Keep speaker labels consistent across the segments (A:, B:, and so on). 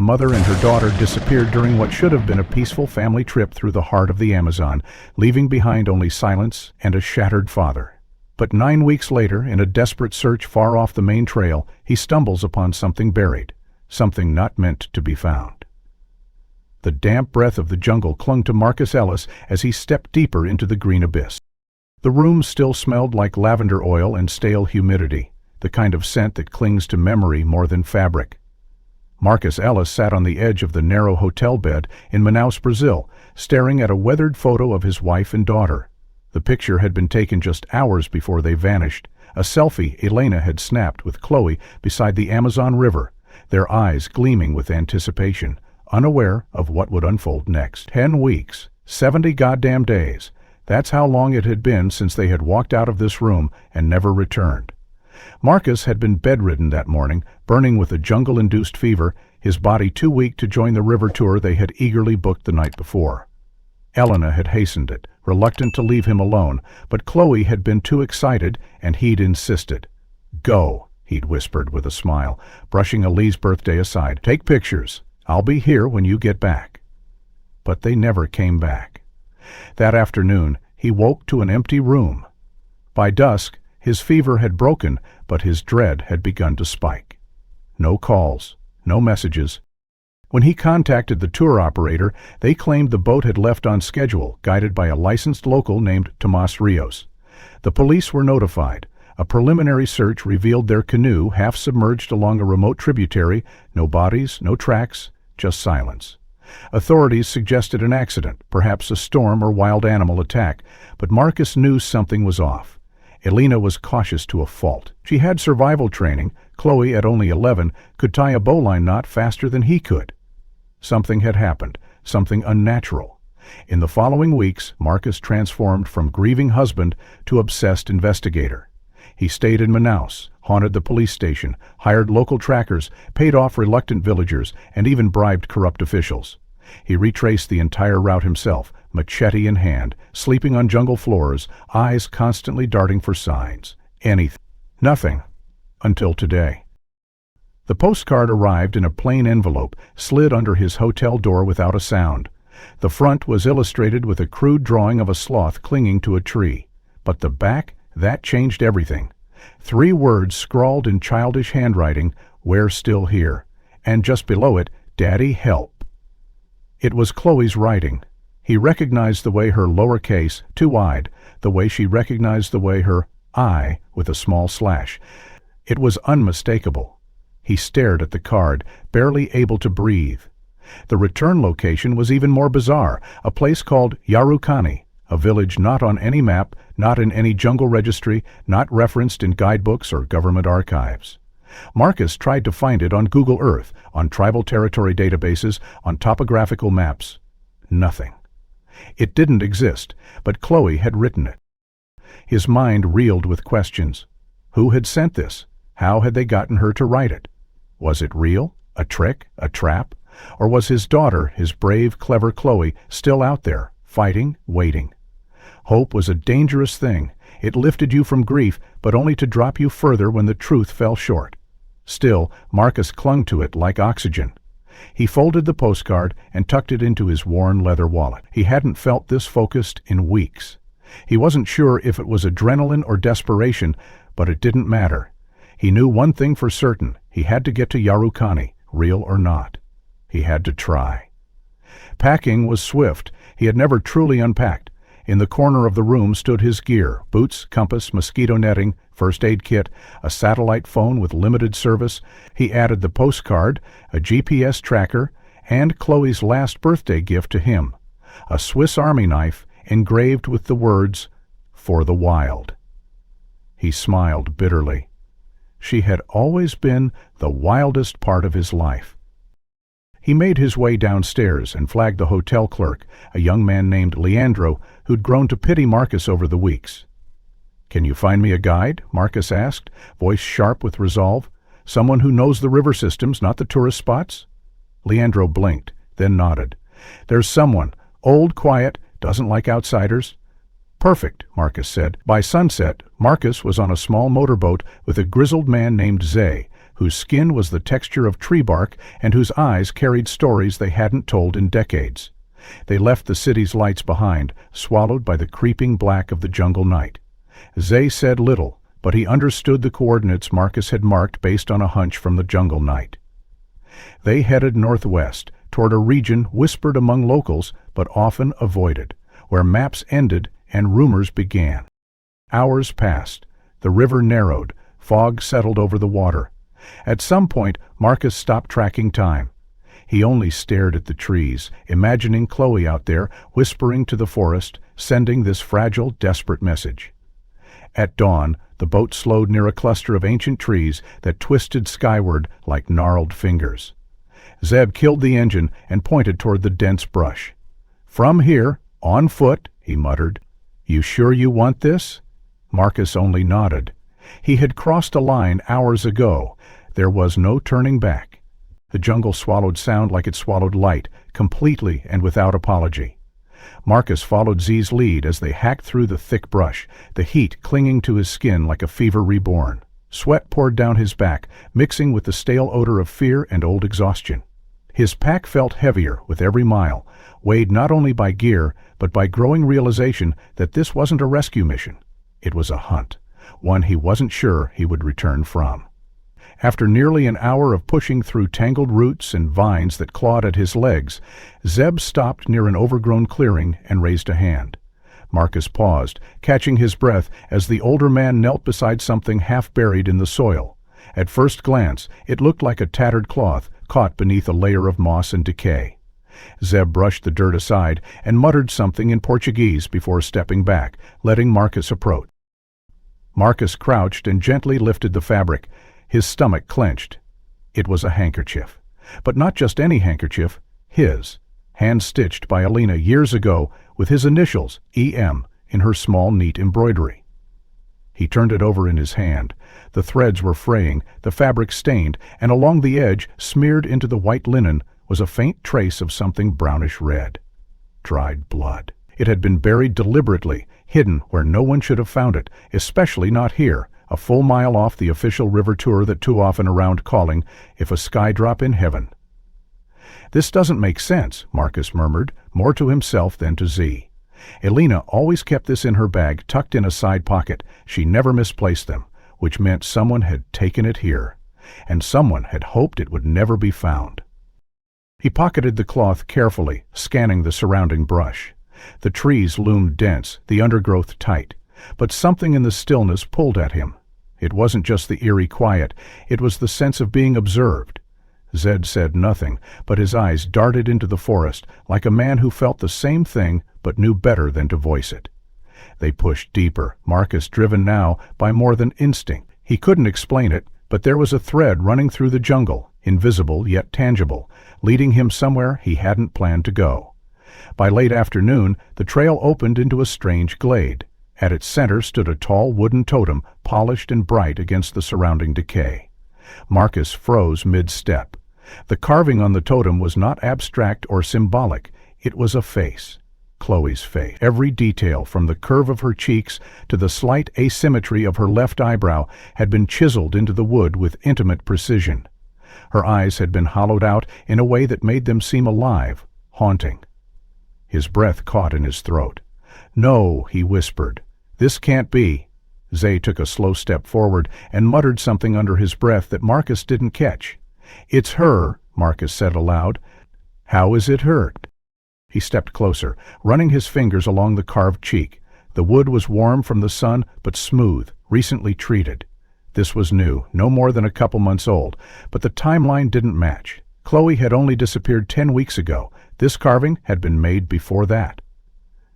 A: mother and her daughter disappeared during what should have been a peaceful family trip through the heart of the Amazon, leaving behind only silence and a shattered father. But 9 weeks later, in a desperate search far off the main trail, he stumbles upon something buried, something not meant to be found. The damp breath of the jungle clung to Marcus Ellis as he stepped deeper into the green abyss. The room still smelled like lavender oil and stale humidity, the kind of scent that clings to memory more than fabric. Marcus Ellis sat on the edge of the narrow hotel bed in Manaus, Brazil, staring at a weathered photo of his wife and daughter. The picture had been taken just hours before they vanished, a selfie Elena had snapped with Chloe beside the Amazon River, their eyes gleaming with anticipation, unaware of what would unfold next. 10 weeks, 70 goddamn days. That's how long it had been since they had walked out of this room and never returned. Marcus had been bedridden that morning, burning with a jungle-induced fever, his body too weak to join the river tour they had eagerly booked the night before. Elena had hastened it, reluctant to leave him alone, but Chloe had been too excited, and he'd insisted. "Go," he'd whispered with a smile, brushing Ali's birthday aside. "Take pictures. I'll be here when you get back." But they never came back. That afternoon, he woke to an empty room. By dusk, his fever had broken, but his dread had begun to spike. No calls, no messages. When he contacted the tour operator, they claimed the boat had left on schedule, guided by a licensed local named Tomas Rios. The police were notified. A preliminary search revealed their canoe half submerged along a remote tributary, no bodies, no tracks, just silence. Authorities suggested an accident, perhaps a storm or wild animal attack, but Marcus knew something was off. Elena was cautious to a fault. She had survival training. Chloe, at only 11, could tie a bowline knot faster than he could. Something had happened, something unnatural. In the following weeks, Marcus transformed from grieving husband to obsessed investigator. He stayed in Manaus, haunted the police station, hired local trackers, paid off reluctant villagers, and even bribed corrupt officials. He retraced the entire route himself, machete in hand, sleeping on jungle floors, eyes constantly darting for signs. Anything. Nothing. Until today. The postcard arrived in a plain envelope, slid under his hotel door without a sound. The front was illustrated with a crude drawing of a sloth clinging to a tree. But the back, that changed everything. 3 words scrawled in childish handwriting, "We're still here," and just below it, "Daddy, help." It was Chloe's writing. He recognized the way her lowercase, two-eyed, the way she recognized the way her I with a small slash. It was unmistakable. He stared at the card, barely able to breathe. The return location was even more bizarre, a place called Yarukani, a village not on any map, not in any jungle registry, not referenced in guidebooks or government archives. Marcus tried to find it on Google Earth, on tribal territory databases, on topographical maps. Nothing. It didn't exist, but Chloe had written it. His mind reeled with questions. Who had sent this? How had they gotten her to write it? Was it real? A trick? A trap? Or was his daughter, his brave, clever Chloe, still out there, fighting, waiting? Hope was a dangerous thing. It lifted you from grief, but only to drop you further when the truth fell short. Still, Marcus clung to it like oxygen. He folded the postcard and tucked it into his worn leather wallet. He hadn't felt this focused in weeks. He wasn't sure if it was adrenaline or desperation, but it didn't matter. He knew one thing for certain. He had to get to Yarukani, real or not. He had to try. Packing was swift. He had never truly unpacked. In the corner of the room stood his gear: boots, compass, mosquito netting, first aid kit, a satellite phone with limited service. He added the postcard, a GPS tracker, and Chloe's last birthday gift to him, a Swiss Army knife engraved with the words, "For the Wild." He smiled bitterly. She had always been the wildest part of his life. He made his way downstairs and flagged the hotel clerk, a young man named Leandro, who'd grown to pity Marcus over the weeks. "Can you find me a guide?" Marcus asked, voice sharp with resolve. "Someone who knows the river systems, not the tourist spots?" Leandro blinked, then nodded. "There's someone. Old, quiet, doesn't like outsiders." "Perfect," Marcus said. By sunset, Marcus was on a small motorboat with a grizzled man named Zay, whose skin was the texture of tree bark and whose eyes carried stories they hadn't told in decades. They left the city's lights behind, swallowed by the creeping black of the jungle night. Zay said little, but he understood the coordinates Marcus had marked based on a hunch from the jungle night. They headed northwest, toward a region whispered among locals but often avoided, where maps ended and rumors began. Hours passed. The river narrowed. Fog settled over the water. At some point, Marcus stopped tracking time. He only stared at the trees, imagining Chloe out there, whispering to the forest, sending this fragile, desperate message. At dawn, the boat slowed near a cluster of ancient trees that twisted skyward like gnarled fingers. Zeb killed the engine and pointed toward the dense brush. "From here, on foot," he muttered. "You sure you want this?" Marcus only nodded. He had crossed a line hours ago. There was no turning back. The jungle swallowed sound like it swallowed light, completely and without apology. Marcus followed Z's lead as they hacked through the thick brush, the heat clinging to his skin like a fever reborn. Sweat poured down his back, mixing with the stale odor of fear and old exhaustion. His pack felt heavier with every mile, weighed not only by gear, but by growing realization that this wasn't a rescue mission. It was a hunt, one he wasn't sure he would return from. After nearly an hour of pushing through tangled roots and vines that clawed at his legs, Zeb stopped near an overgrown clearing and raised a hand. Marcus paused, catching his breath as the older man knelt beside something half buried in the soil. At first glance, it looked like a tattered cloth caught beneath a layer of moss and decay. Zeb brushed the dirt aside and muttered something in Portuguese before stepping back, letting Marcus approach. Marcus crouched and gently lifted the fabric. His stomach clenched. It was a handkerchief. But not just any handkerchief, his, hand-stitched by Alina years ago with his initials, E.M., in her small, neat embroidery. He turned it over in his hand. The threads were fraying, the fabric stained, and along the edge, smeared into the white linen, was a faint trace of something brownish-red. Dried blood. It had been buried deliberately, hidden where no one should have found it, especially not here, a full mile off the official river tour that too often around calling, "If a sky drop in heaven." "This doesn't make sense," Marcus murmured, more to himself than to Z. Alina always kept this in her bag, tucked in a side pocket. She never misplaced them, which meant someone had taken it here, and someone had hoped it would never be found. He pocketed the cloth carefully, scanning the surrounding brush. The trees loomed dense, the undergrowth tight, but something in the stillness pulled at him. It wasn't just the eerie quiet, it was the sense of being observed. Zed said nothing, but his eyes darted into the forest like a man who felt the same thing but knew better than to voice it. They pushed deeper, Marcus driven now by more than instinct. He couldn't explain it, but there was a thread running through the jungle, invisible yet tangible, leading him somewhere he hadn't planned to go. By late afternoon, the trail opened into a strange glade. At its center stood a tall wooden totem, polished and bright against the surrounding decay. Marcus froze mid-step. The carving on the totem was not abstract or symbolic. It was a face. Chloe's face. Every detail, from the curve of her cheeks to the slight asymmetry of her left eyebrow, had been chiseled into the wood with intimate precision. Her eyes had been hollowed out in a way that made them seem alive, haunting. His breath caught in his throat. "No," he whispered. "This can't be." Zay took a slow step forward and muttered something under his breath that Marcus didn't catch. "It's her," Marcus said aloud. "How is it hurt?" He stepped closer, running his fingers along the carved cheek. The wood was warm from the sun, but smooth, recently treated. This was new, no more than a couple months old, but the timeline didn't match. Chloe had only disappeared 10 weeks ago. This carving had been made before that.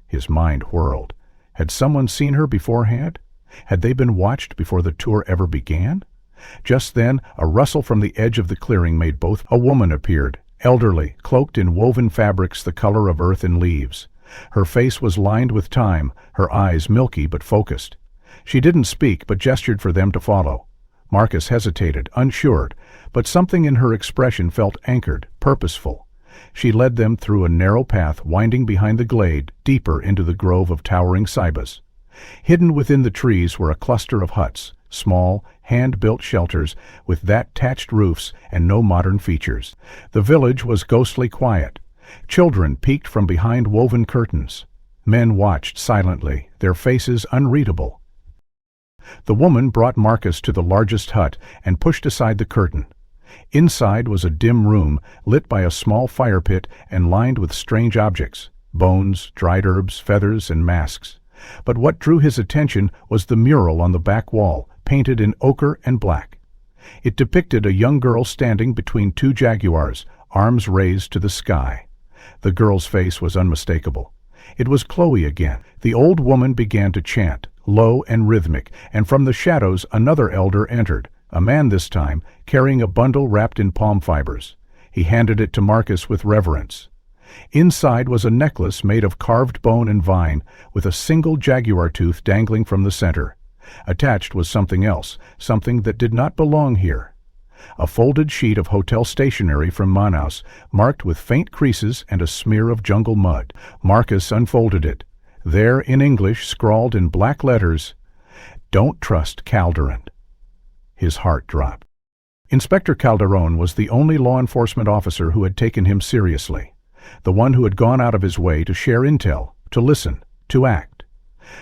A: His mind whirled. Had someone seen her beforehand? Had they been watched before the tour ever began? Just then, a rustle from the edge of the clearing made both. A woman appeared, elderly, cloaked in woven fabrics the color of earth and leaves. Her face was lined with time, her eyes milky but focused. She didn't speak, but gestured for them to follow. Marcus hesitated, unsure, but something in her expression felt anchored, purposeful. She led them through a narrow path winding behind the glade, deeper into the grove of towering cibus. Hidden within the trees were a cluster of huts, small, hand-built shelters with thatched roofs and no modern features. The village was ghostly quiet. Children peeked from behind woven curtains. Men watched silently, their faces unreadable. The woman brought Marcus to the largest hut and pushed aside the curtain. Inside was a dim room, lit by a small fire pit and lined with strange objects: bones, dried herbs, feathers, and masks. But what drew his attention was the mural on the back wall, painted in ochre and black. It depicted a young girl standing between two jaguars, arms raised to the sky. The girl's face was unmistakable. It was Chloe again. The old woman began to chant, low and rhythmic, and from the shadows another elder entered, a man this time, carrying a bundle wrapped in palm fibers. He handed it to Marcus with reverence. Inside was a necklace made of carved bone and vine, with a single jaguar tooth dangling from the center. Attached was something else, something that did not belong here. A folded sheet of hotel stationery from Manaus, marked with faint creases and a smear of jungle mud. Marcus unfolded it. There, in English, scrawled in black letters, "Don't trust Calderon." His heart dropped. Inspector Calderon was the only law enforcement officer who had taken him seriously. The one who had gone out of his way to share intel, to listen, to act.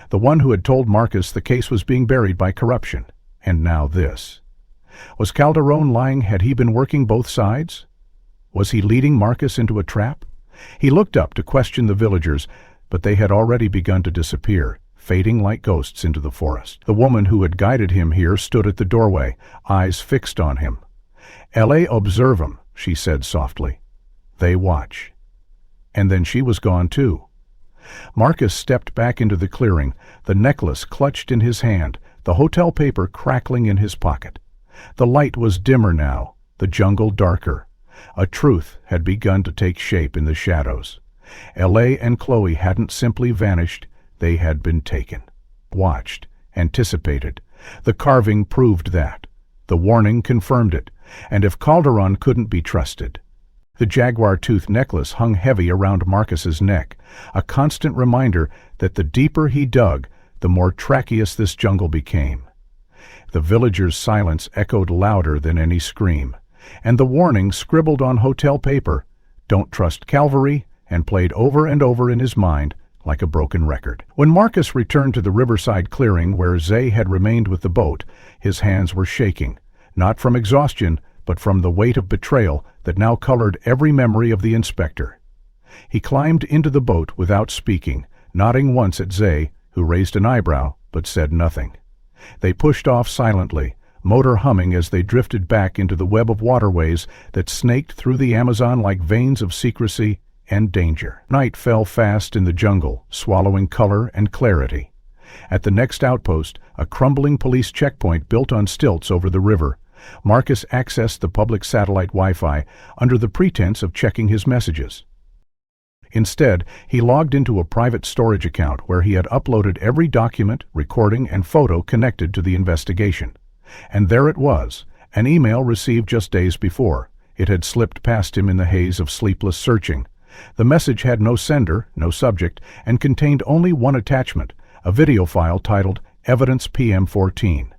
A: The one who had told Marcus the case was being buried by corruption. And now this. Was Calderon lying? Had he been working both sides? Was he leading Marcus into a trap? He looked up to question the villagers, but they had already begun to disappear, fading like ghosts into the forest. The woman who had guided him here stood at the doorway, eyes fixed on him. "Elle observe 'em," she said softly. "They watch." And then she was gone too. Marcus stepped back into the clearing, the necklace clutched in his hand, the hotel paper crackling in his pocket. The light was dimmer now, the jungle darker. A truth had begun to take shape in the shadows. Elle and Chloe hadn't simply vanished, they had been taken. Watched, anticipated. The carving proved that. The warning confirmed it. And if Calderon couldn't be trusted. The jaguar tooth necklace hung heavy around Marcus's neck, a constant reminder that the deeper he dug, the more treacherous this jungle became. The villagers' silence echoed louder than any scream, and the warning scribbled on hotel paper, "Don't trust cavalry," and played over and over in his mind like a broken record. When Marcus returned to the riverside clearing where Zay had remained with the boat, his hands were shaking, not from exhaustion, but from the weight of betrayal that now colored every memory of the inspector. He climbed into the boat without speaking, nodding once at Zay, who raised an eyebrow but said nothing. They pushed off silently, motor humming as they drifted back into the web of waterways that snaked through the Amazon like veins of secrecy and danger. Night fell fast in the jungle, swallowing color and clarity. At the next outpost, a crumbling police checkpoint built on stilts over the river, Marcus accessed the public satellite Wi-Fi under the pretense of checking his messages. Instead, he logged into a private storage account where he had uploaded every document, recording, and photo connected to the investigation. And there it was, an email received just days before. It had slipped past him in the haze of sleepless searching. The message had no sender, no subject, and contained only one attachment, a video file titled Evidence PM14.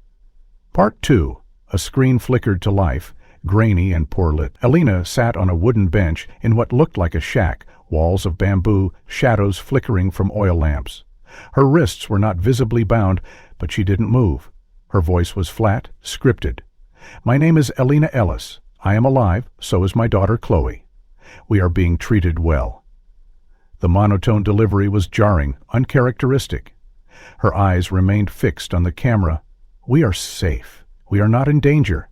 A: Part 2. A screen flickered to life, grainy and poor-lit. Elena sat on a wooden bench in what looked like a shack, walls of bamboo, shadows flickering from oil lamps. Her wrists were not visibly bound, but she didn't move. Her voice was flat, scripted. "My name is Elena Ellis. I am alive, so is my daughter Chloe. We are being treated well." The monotone delivery was jarring, uncharacteristic. Her eyes remained fixed on the camera. "We are safe. We are not in danger.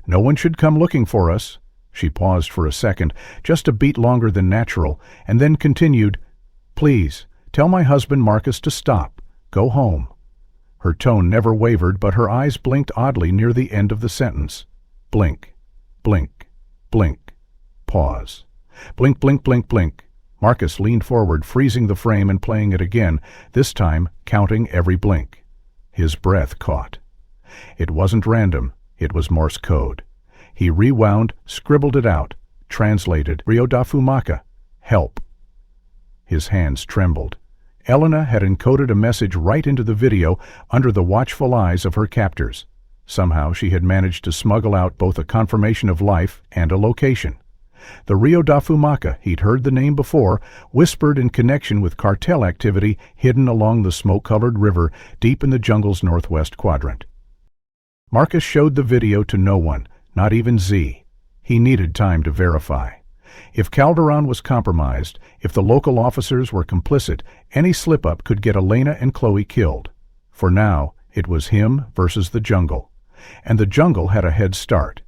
A: No one should come looking for us." She paused for a second, just a beat longer than natural, and then continued, "Please, tell my husband Marcus to stop. Go home." Her tone never wavered, but her eyes blinked oddly near the end of the sentence. Blink, blink, blink. Pause. Blink, blink, blink, blink. Marcus leaned forward, freezing the frame and playing it again, this time counting every blink. His breath caught. It wasn't random, it was Morse code. He rewound, scribbled it out, translated, "Rio da Fumaca, help." His hands trembled. Elena had encoded a message right into the video under the watchful eyes of her captors. Somehow she had managed to smuggle out both a confirmation of life and a location. The Rio da Fumaca, he'd heard the name before, whispered in connection with cartel activity hidden along the smoke-colored river deep in the jungle's northwest quadrant. Marcus showed the video to no one, not even Z. He needed time to verify. If Calderon was compromised, if the local officers were complicit, any slip-up could get Elena and Chloe killed. For now, it was him versus the jungle. And the jungle had a head start.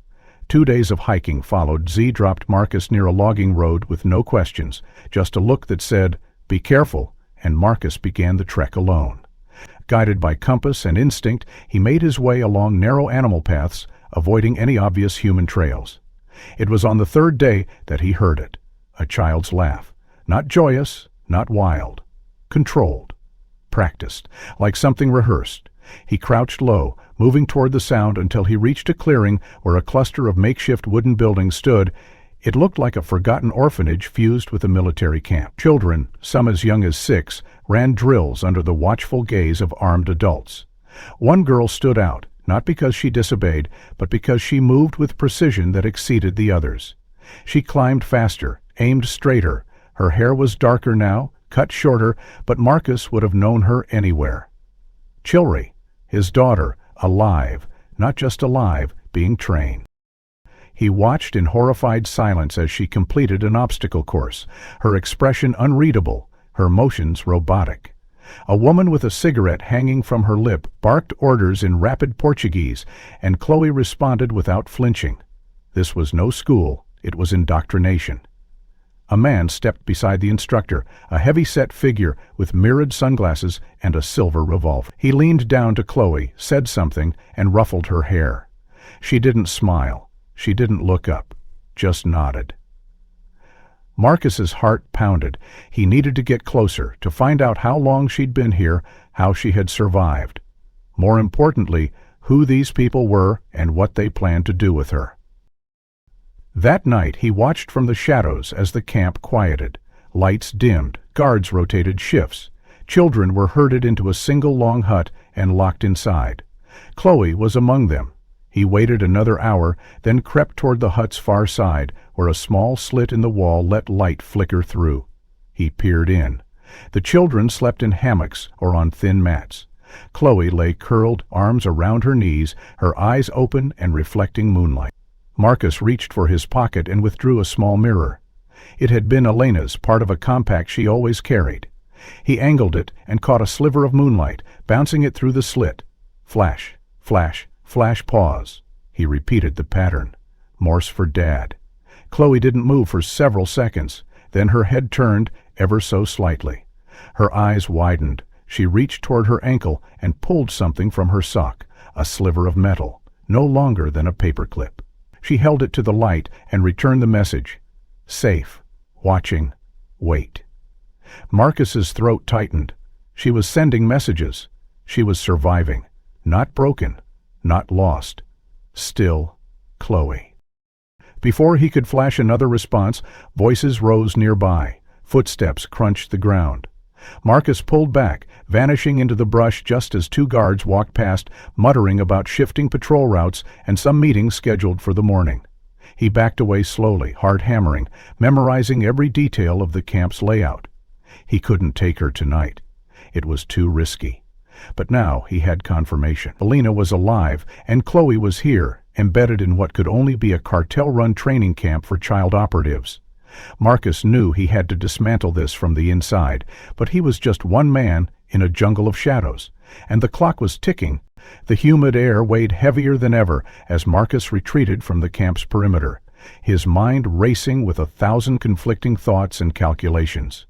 A: 2 days of hiking followed. Z dropped Marcus near a logging road with no questions, just a look that said, "Be careful," and Marcus began the trek alone. Guided by compass and instinct, he made his way along narrow animal paths, avoiding any obvious human trails. It was on the 3rd day that he heard it, a child's laugh. Not joyous, not wild. Controlled. Practiced, like something rehearsed. He crouched low, moving toward the sound until he reached a clearing where a cluster of makeshift wooden buildings stood. It looked like a forgotten orphanage fused with a military camp. Children, some as young as 6, ran drills under the watchful gaze of armed adults. One girl stood out, not because she disobeyed, but because she moved with precision that exceeded the others. She climbed faster, aimed straighter. Her hair was darker now, cut shorter, but Marcus would have known her anywhere. Chilri, his daughter, alive, not just alive, being trained. He watched in horrified silence as she completed an obstacle course, her expression unreadable, her motions robotic. A woman with a cigarette hanging from her lip barked orders in rapid Portuguese, and Chloe responded without flinching. This was no school, it was indoctrination. A man stepped beside the instructor, a heavy-set figure with mirrored sunglasses and a silver revolver. He leaned down to Chloe, said something, and ruffled her hair. She didn't smile. She didn't look up, just nodded. Marcus's heart pounded. He needed to get closer, to find out how long she'd been here, how she had survived. More importantly, who these people were and what they planned to do with her. That night he watched from the shadows as the camp quieted. Lights dimmed, guards rotated shifts. Children were herded into a single long hut and locked inside. Chloe was among them. He waited another hour, then crept toward the hut's far side, where a small slit in the wall let light flicker through. He peered in. The children slept in hammocks or on thin mats. Chloe lay curled, arms around her knees, her eyes open and reflecting moonlight. Marcus reached for his pocket and withdrew a small mirror. It had been Elena's, part of a compact she always carried. He angled it and caught a sliver of moonlight, bouncing it through the slit. Flash, flash, flash, pause. He repeated the pattern. Morse for Dad. Chloe didn't move for several seconds. Then her head turned, ever so slightly. Her eyes widened. She reached toward her ankle and pulled something from her sock, a sliver of metal, no longer than a paperclip. She held it to the light and returned the message. Safe. Watching. Wait. Marcus's throat tightened. She was sending messages. She was surviving. Not broken. Not lost. Still, Chloe. Before he could flash another response, voices rose nearby. Footsteps crunched the ground. Marcus pulled back, vanishing into the brush just as 2 guards walked past, muttering about shifting patrol routes and some meetings scheduled for the morning. He backed away slowly, heart hammering, memorizing every detail of the camp's layout. He couldn't take her tonight. It was too risky. But now he had confirmation. Elena was alive, and Chloe was here, embedded in what could only be a cartel-run training camp for child operatives. Marcus knew he had to dismantle this from the inside, but he was just one man in a jungle of shadows, and the clock was ticking. The humid air weighed heavier than ever as Marcus retreated from the camp's perimeter, his mind racing with 1,000 conflicting thoughts and calculations.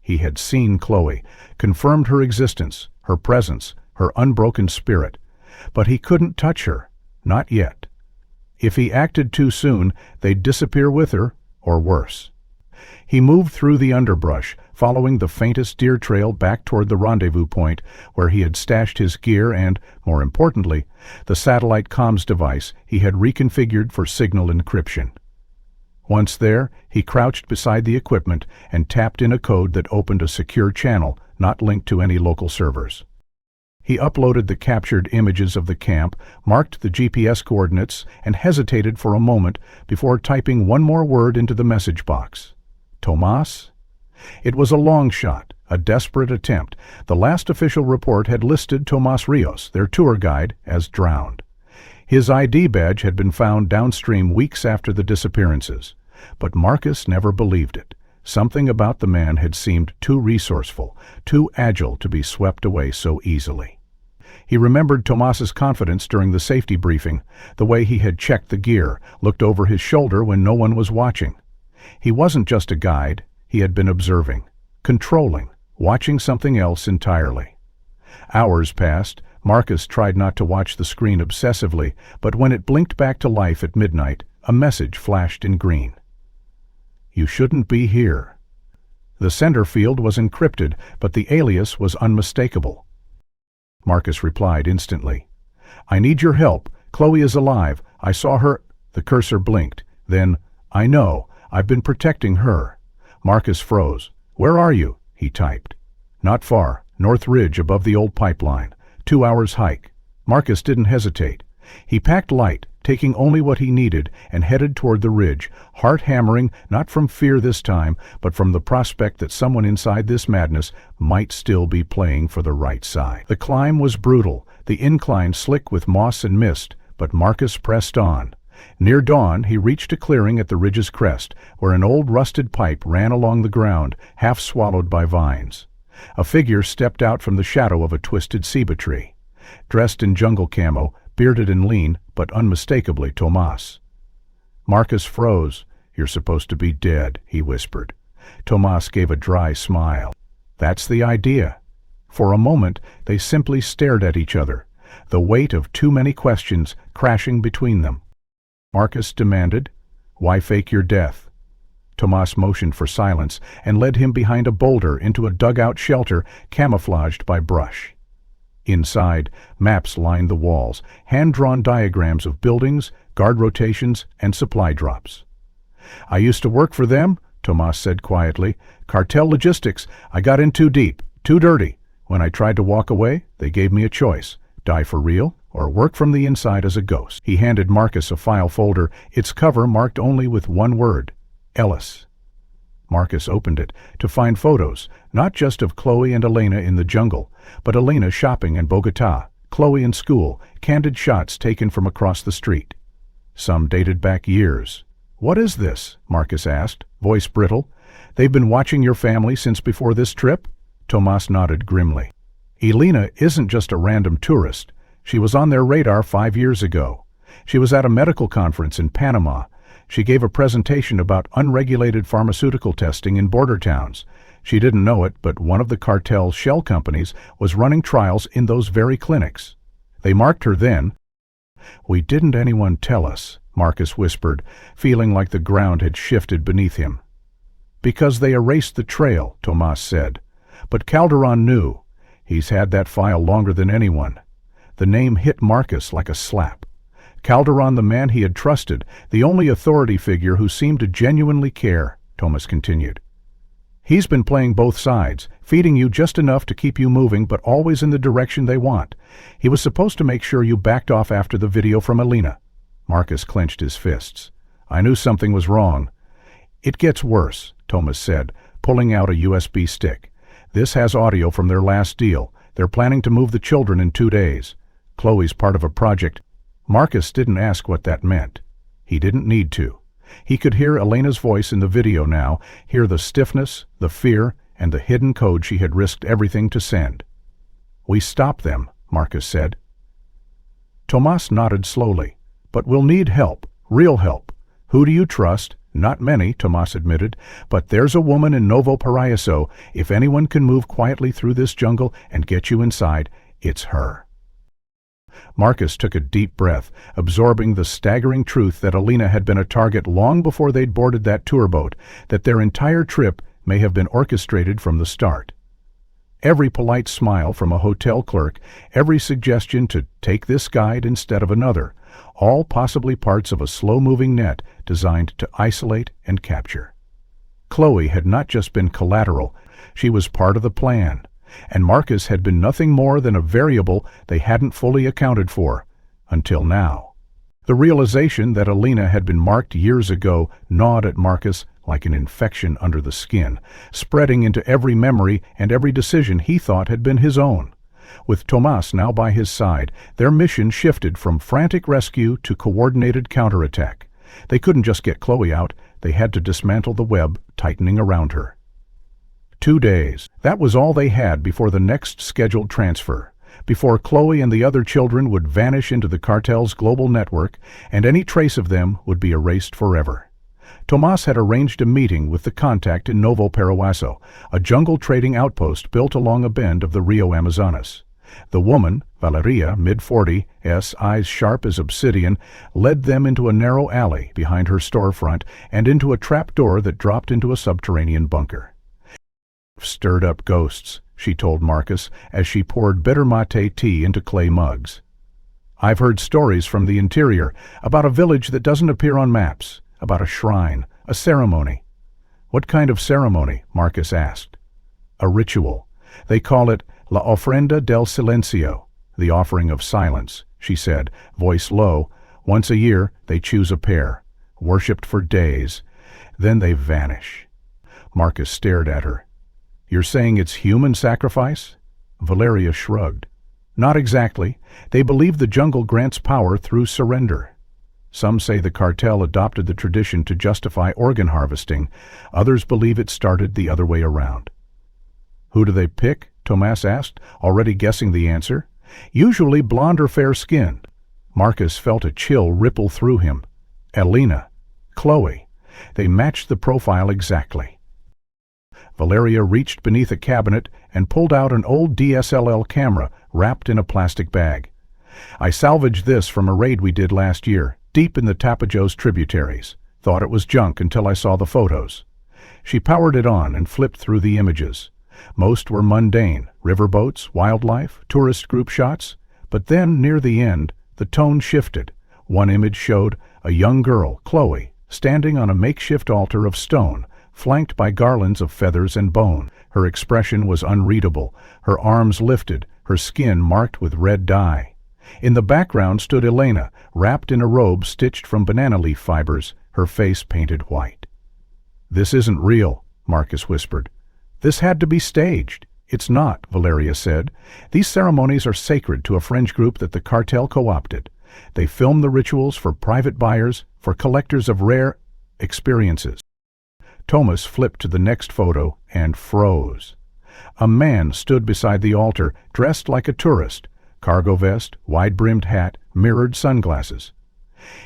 A: He had seen Chloe, confirmed her existence, her presence, her unbroken spirit, but he couldn't touch her, not yet. If he acted too soon, they'd disappear with her, or worse. He moved through the underbrush, following the faintest deer trail back toward the rendezvous point where he had stashed his gear and, more importantly, the satellite comms device he had reconfigured for signal encryption. Once there, he crouched beside the equipment and tapped in a code that opened a secure channel not linked to any local servers. He uploaded the captured images of the camp, marked the GPS coordinates, and hesitated for a moment before typing one more word into the message box. Tomas? It was a long shot, a desperate attempt. The last official report had listed Tomas Rios, their tour guide, as drowned. His ID badge had been found downstream weeks after the disappearances. But Marcus never believed it. Something about the man had seemed too resourceful, too agile to be swept away so easily. He remembered Tomas's confidence during the safety briefing, the way he had checked the gear, looked over his shoulder when no one was watching. He wasn't just a guide, he had been observing, controlling, watching something else entirely. Hours passed. Marcus tried not to watch the screen obsessively, but when it blinked back to life at midnight, a message flashed in green. You shouldn't be here. The sender field was encrypted, but the alias was unmistakable. Marcus replied instantly. I need your help. Chloe is alive. I saw her. The cursor blinked. Then, I know. I've been protecting her. Marcus froze. Where are you? He typed. Not far. North Ridge above the old pipeline. 2 hours hike. Marcus didn't hesitate. He packed light, taking only what he needed, and headed toward the ridge, heart hammering, not from fear this time, but from the prospect that someone inside this madness might still be playing for the right side. The climb was brutal, the incline slick with moss and mist, but Marcus pressed on. Near dawn, he reached a clearing at the ridge's crest, where an old rusted pipe ran along the ground, half swallowed by vines. A figure stepped out from the shadow of a twisted ceiba tree. Dressed in jungle camo, bearded and lean, but unmistakably Tomas. Marcus froze. You're supposed to be dead, he whispered. Tomas gave a dry smile. That's the idea. For a moment, they simply stared at each other, the weight of too many questions crashing between them. Marcus demanded, Why fake your death? Tomas motioned for silence and led him behind a boulder into a dugout shelter camouflaged by brush. Inside, maps lined the walls, hand-drawn diagrams of buildings, guard rotations, and supply drops. I used to work for them, Tomas said quietly. Cartel logistics. I got in too deep, too dirty. When I tried to walk away, they gave me a choice. Die for real, or work from the inside as a ghost. He handed Marcus a file folder, its cover marked only with one word. Ellis. Marcus opened it to find photos, not just of Chloe and Elena in the jungle, but Elena shopping in Bogota, Chloe in school, candid shots taken from across the street. Some dated back years. What is this? Marcus asked, voice brittle. They've been watching your family since before this trip? Tomas nodded grimly. Elena isn't just a random tourist. She was on their radar 5 years ago. She was at a medical conference in Panama. She gave a presentation about unregulated pharmaceutical testing in border towns. She didn't know it, but one of the cartel's shell companies was running trials in those very clinics. They marked her then. We didn't anyone tell us, Marcus whispered, feeling like the ground had shifted beneath him. Because they erased the trail, Tomas said. But Calderon knew. He's had that file longer than anyone. The name hit Marcus like a slap. Calderon, the man he had trusted, the only authority figure who seemed to genuinely care, Tomas continued. He's been playing both sides, feeding you just enough to keep you moving but always in the direction they want. He was supposed to make sure you backed off after the video from Elena. Marcus clenched his fists. I knew something was wrong. It gets worse, Tomas said, pulling out a USB stick. This has audio from their last deal. They're planning to move the children in 2 days. Chloe's part of a project. Marcus didn't ask what that meant. He didn't need to. He could hear Elena's voice in the video now, hear the stiffness, the fear, and the hidden code she had risked everything to send. We stopped them, Marcus said. Tomas nodded slowly. But we'll need help, real help. Who do you trust? Not many, Tomas admitted, but there's a woman in Novo Paraiso. If anyone can move quietly through this jungle and get you inside, it's her. Marcus took a deep breath, absorbing the staggering truth that Elena had been a target long before they'd boarded that tour boat, that their entire trip may have been orchestrated from the start. Every polite smile from a hotel clerk, every suggestion to take this guide instead of another, all possibly parts of a slow-moving net designed to isolate and capture. Chloe had not just been collateral, she was part of the plan. And Marcus had been nothing more than a variable they hadn't fully accounted for, until now. The realization that Alina had been marked years ago gnawed at Marcus like an infection under the skin, spreading into every memory and every decision he thought had been his own. With Tomas now by his side, their mission shifted from frantic rescue to coordinated counterattack. They couldn't just get Chloe out, they had to dismantle the web tightening around her. 2 days. That was all they had before the next scheduled transfer, before Chloe and the other children would vanish into the cartel's global network, and any trace of them would be erased forever. Tomas had arranged a meeting with the contact in Novo Paraguaso, a jungle trading outpost built along a bend of the Rio Amazonas. The woman, Valeria, mid-40s, eyes sharp as obsidian, led them into a narrow alley behind her storefront and into a trap door that dropped into a subterranean bunker. "Stirred up ghosts," she told Marcus as she poured bitter mate tea into clay mugs. "I've heard stories from the interior about a village that doesn't appear on maps, about a shrine, a ceremony." "What kind of ceremony?" Marcus asked. "A ritual. They call it La Ofrenda del Silencio, the offering of silence," she said, voice low. "Once a year they choose a pair, worshipped for days. Then they vanish." Marcus stared at her. "You're saying it's human sacrifice?" Valeria shrugged. "Not exactly. They believe the jungle grants power through surrender. Some say the cartel adopted the tradition to justify organ harvesting. Others believe it started the other way around." "Who do they pick?" Tomas asked, already guessing the answer. "Usually blonde or fair-skinned." Marcus felt a chill ripple through him. Alina, Chloe. They matched the profile exactly. Valeria reached beneath a cabinet and pulled out an old DSLR camera wrapped in a plastic bag. "I salvaged this from a raid we did last year, deep in the Tapajos tributaries. Thought it was junk until I saw the photos." She powered it on and flipped through the images. Most were mundane, riverboats, wildlife, tourist group shots. But then, near the end, the tone shifted. One image showed a young girl, Chloe, standing on a makeshift altar of stone, flanked by garlands of feathers and bone. Her expression was unreadable, her arms lifted, her skin marked with red dye. In the background stood Elena, wrapped in a robe stitched from banana leaf fibers, her face painted white. "This isn't real," Marcus whispered. "This had to be staged." "It's not," Valeria said. "These ceremonies are sacred to a fringe group that the cartel co-opted. They film the rituals for private buyers, for collectors of rare experiences." Tomas flipped to the next photo and froze. A man stood beside the altar, dressed like a tourist, cargo vest, wide-brimmed hat, mirrored sunglasses.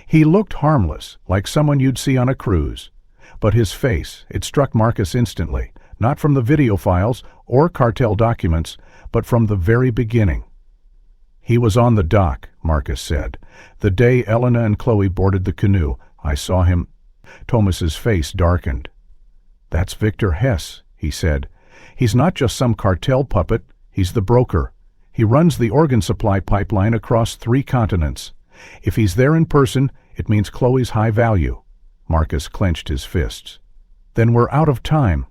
A: He looked harmless, like someone you'd see on a cruise. But his face, it struck Marcus instantly, not from the video files or cartel documents, but from the very beginning. "He was on the dock," Marcus said. "The day Elena and Chloe boarded the canoe, I saw him." Tomas's face darkened. "That's Victor Hess," he said. "He's not just some cartel puppet, he's the broker. He runs the organ supply pipeline across 3 continents. If he's there in person, it means Chloe's high value." Marcus clenched his fists. "Then we're out of time."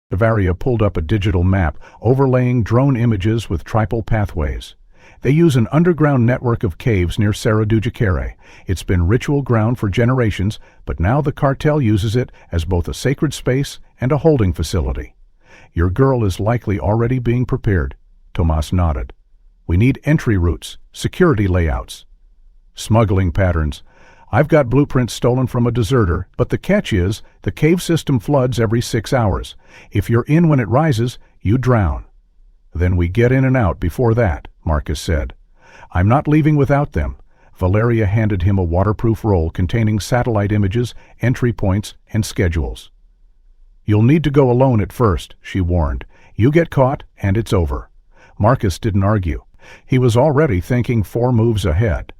A: Valeria pulled up a digital map, overlaying drone images with tribal pathways. "They use an underground network of caves near Serra do Jacaré. It's been ritual ground for generations, but now the cartel uses it as both a sacred space and a holding facility. Your girl is likely already being prepared." Tomas nodded. "We need entry routes, security layouts." "Smuggling patterns. I've got blueprints stolen from a deserter, but the catch is the cave system floods every 6 hours. If you're in when it rises, you drown." "Then we get in and out before that," Marcus said. "I'm not leaving without them." Valeria handed him a waterproof roll containing satellite images, entry points, and schedules. "You'll need to go alone at first," she warned. "You get caught, and it's over." Marcus didn't argue. He was already thinking 4 moves ahead.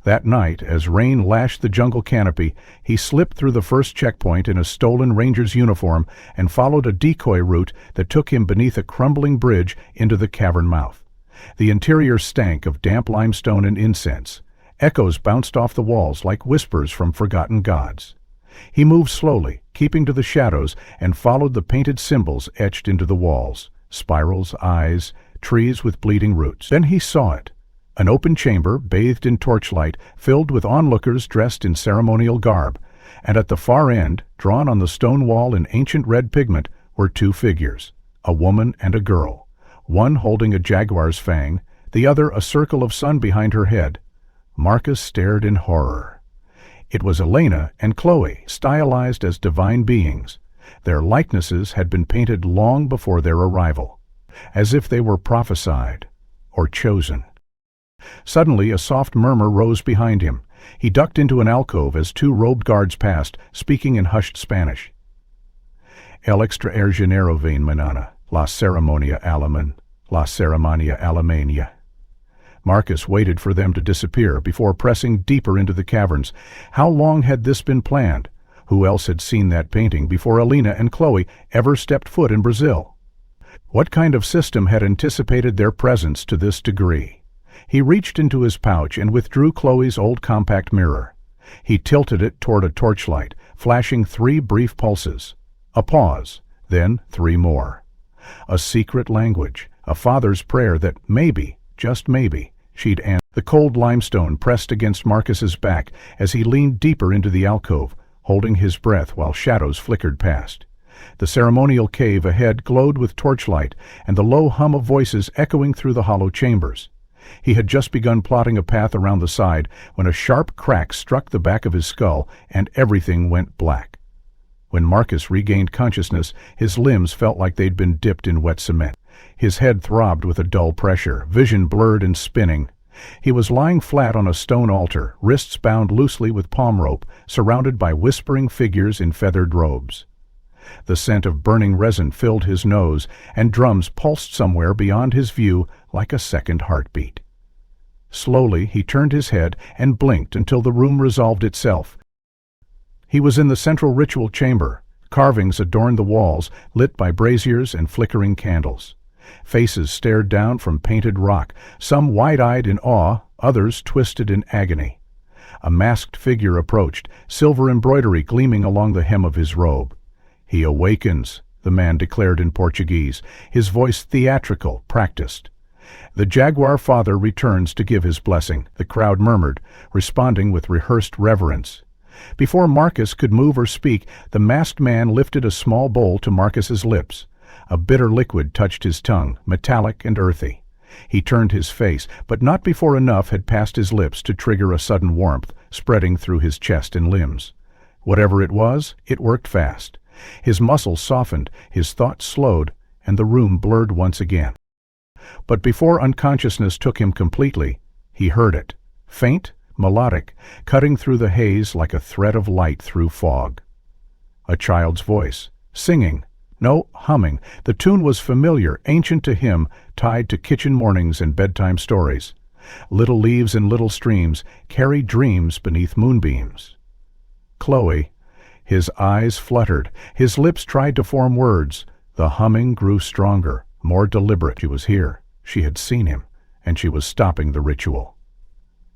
A: That night, as rain lashed the jungle canopy, he slipped through the first checkpoint in a stolen ranger's uniform and followed a decoy route that took him beneath a crumbling bridge into the cavern mouth. The interior stank of damp limestone and incense. Echoes bounced off the walls like whispers from forgotten gods. He moved slowly, keeping to the shadows, and followed the painted symbols etched into the walls. spirals, eyes, trees with bleeding roots. Then he saw it. An open chamber, bathed in torchlight, filled with onlookers dressed in ceremonial garb, and at the far end, drawn on the stone wall in ancient red pigment, were two figures, a woman and a girl, one holding a jaguar's fang, the other a circle of sun behind her head. Marcus stared in horror. It was Elena and Chloe, stylized as divine beings. Their likenesses had been painted long before their arrival, as if they were prophesied or chosen. Suddenly a soft murmur rose behind him. He ducked into an alcove as two robed guards passed, speaking in hushed Spanish. El extraordinario ven manana, la ceremonia alaman, la ceremonia alamania. Marcus waited for them to disappear before pressing deeper into the caverns. How long had this been planned? Who else had seen that painting before Elena and Chloe ever stepped foot in Brazil? What kind of system had anticipated their presence to this degree? He reached into his pouch and withdrew Chloe's old compact mirror. He tilted it toward a torchlight, flashing 3 brief pulses. A pause, then 3 more. A secret language, a father's prayer that maybe, just maybe, she'd answer. The cold limestone pressed against Marcus's back as he leaned deeper into the alcove, holding his breath while shadows flickered past. The ceremonial cave ahead glowed with torchlight and the low hum of voices echoing through the hollow chambers. He had just begun plotting a path around the side when a sharp crack struck the back of his skull and everything went black. When Marcus regained consciousness, his limbs felt like they'd been dipped in wet cement. His head throbbed with a dull pressure, vision blurred and spinning. He was lying flat on a stone altar, wrists bound loosely with palm rope, surrounded by whispering figures in feathered robes. The scent of burning resin filled his nose, and drums pulsed somewhere beyond his view like a second heartbeat. Slowly he turned his head and blinked until the room resolved itself. He was in the central ritual chamber. Carvings adorned the walls, lit by braziers and flickering candles. Faces stared down from painted rock, some wide-eyed in awe, others twisted in agony. A masked figure approached, silver embroidery gleaming along the hem of his robe. "He awakens," the man declared in Portuguese, his voice theatrical, practiced. "The jaguar father returns to give his blessing," the crowd murmured, responding with rehearsed reverence. Before Marcus could move or speak, the masked man lifted a small bowl to Marcus's lips. A bitter liquid touched his tongue, metallic and earthy. He turned his face, but not before enough had passed his lips to trigger a sudden warmth, spreading through his chest and limbs. Whatever it was, it worked fast. His muscles softened, his thoughts slowed, and the room blurred once again. But before unconsciousness took him completely, he heard it, faint, melodic, cutting through the haze like a thread of light through fog. A child's voice, singing, no, humming. The tune was familiar, ancient to him, tied to kitchen mornings and bedtime stories. Little leaves and little streams carry dreams beneath moonbeams. Chloe. His eyes fluttered, his lips tried to form words. The humming grew stronger, more deliberate. She was here, she had seen him, and she was stopping the ritual.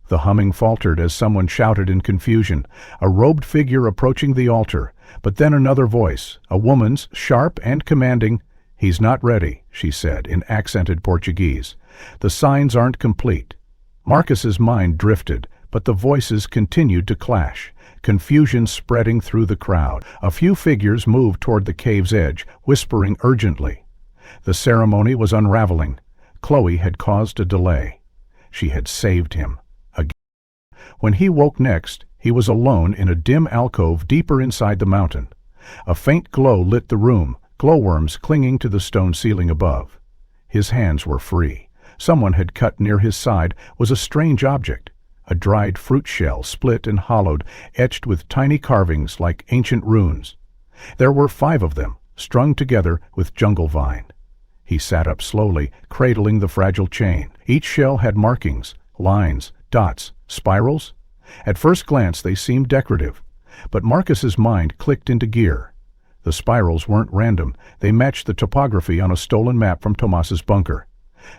A: The humming faltered as someone shouted in confusion, a robed figure approaching the altar, but then another voice, a woman's, sharp and commanding. "He's not ready," she said in accented Portuguese. "The signs aren't complete." Marcus's mind drifted, but the voices continued to clash, confusion spreading through the crowd. A few figures moved toward the cave's edge, whispering urgently. The ceremony was unraveling. Chloe had caused a delay. She had saved him. When he woke next, he was alone in a dim alcove deeper inside the mountain. A faint glow lit the room, glowworms clinging to the stone ceiling above. His hands were free. Someone had cut near his side was a strange object, a dried fruit shell split and hollowed, etched with tiny carvings like ancient runes. There were 5 of them, strung together with jungle vine. He sat up slowly, cradling the fragile chain. Each shell had markings, lines, dots, spirals. At first glance they seemed decorative, but Marcus's mind clicked into gear. The spirals weren't random, they matched the topography on a stolen map from Tomas's bunker.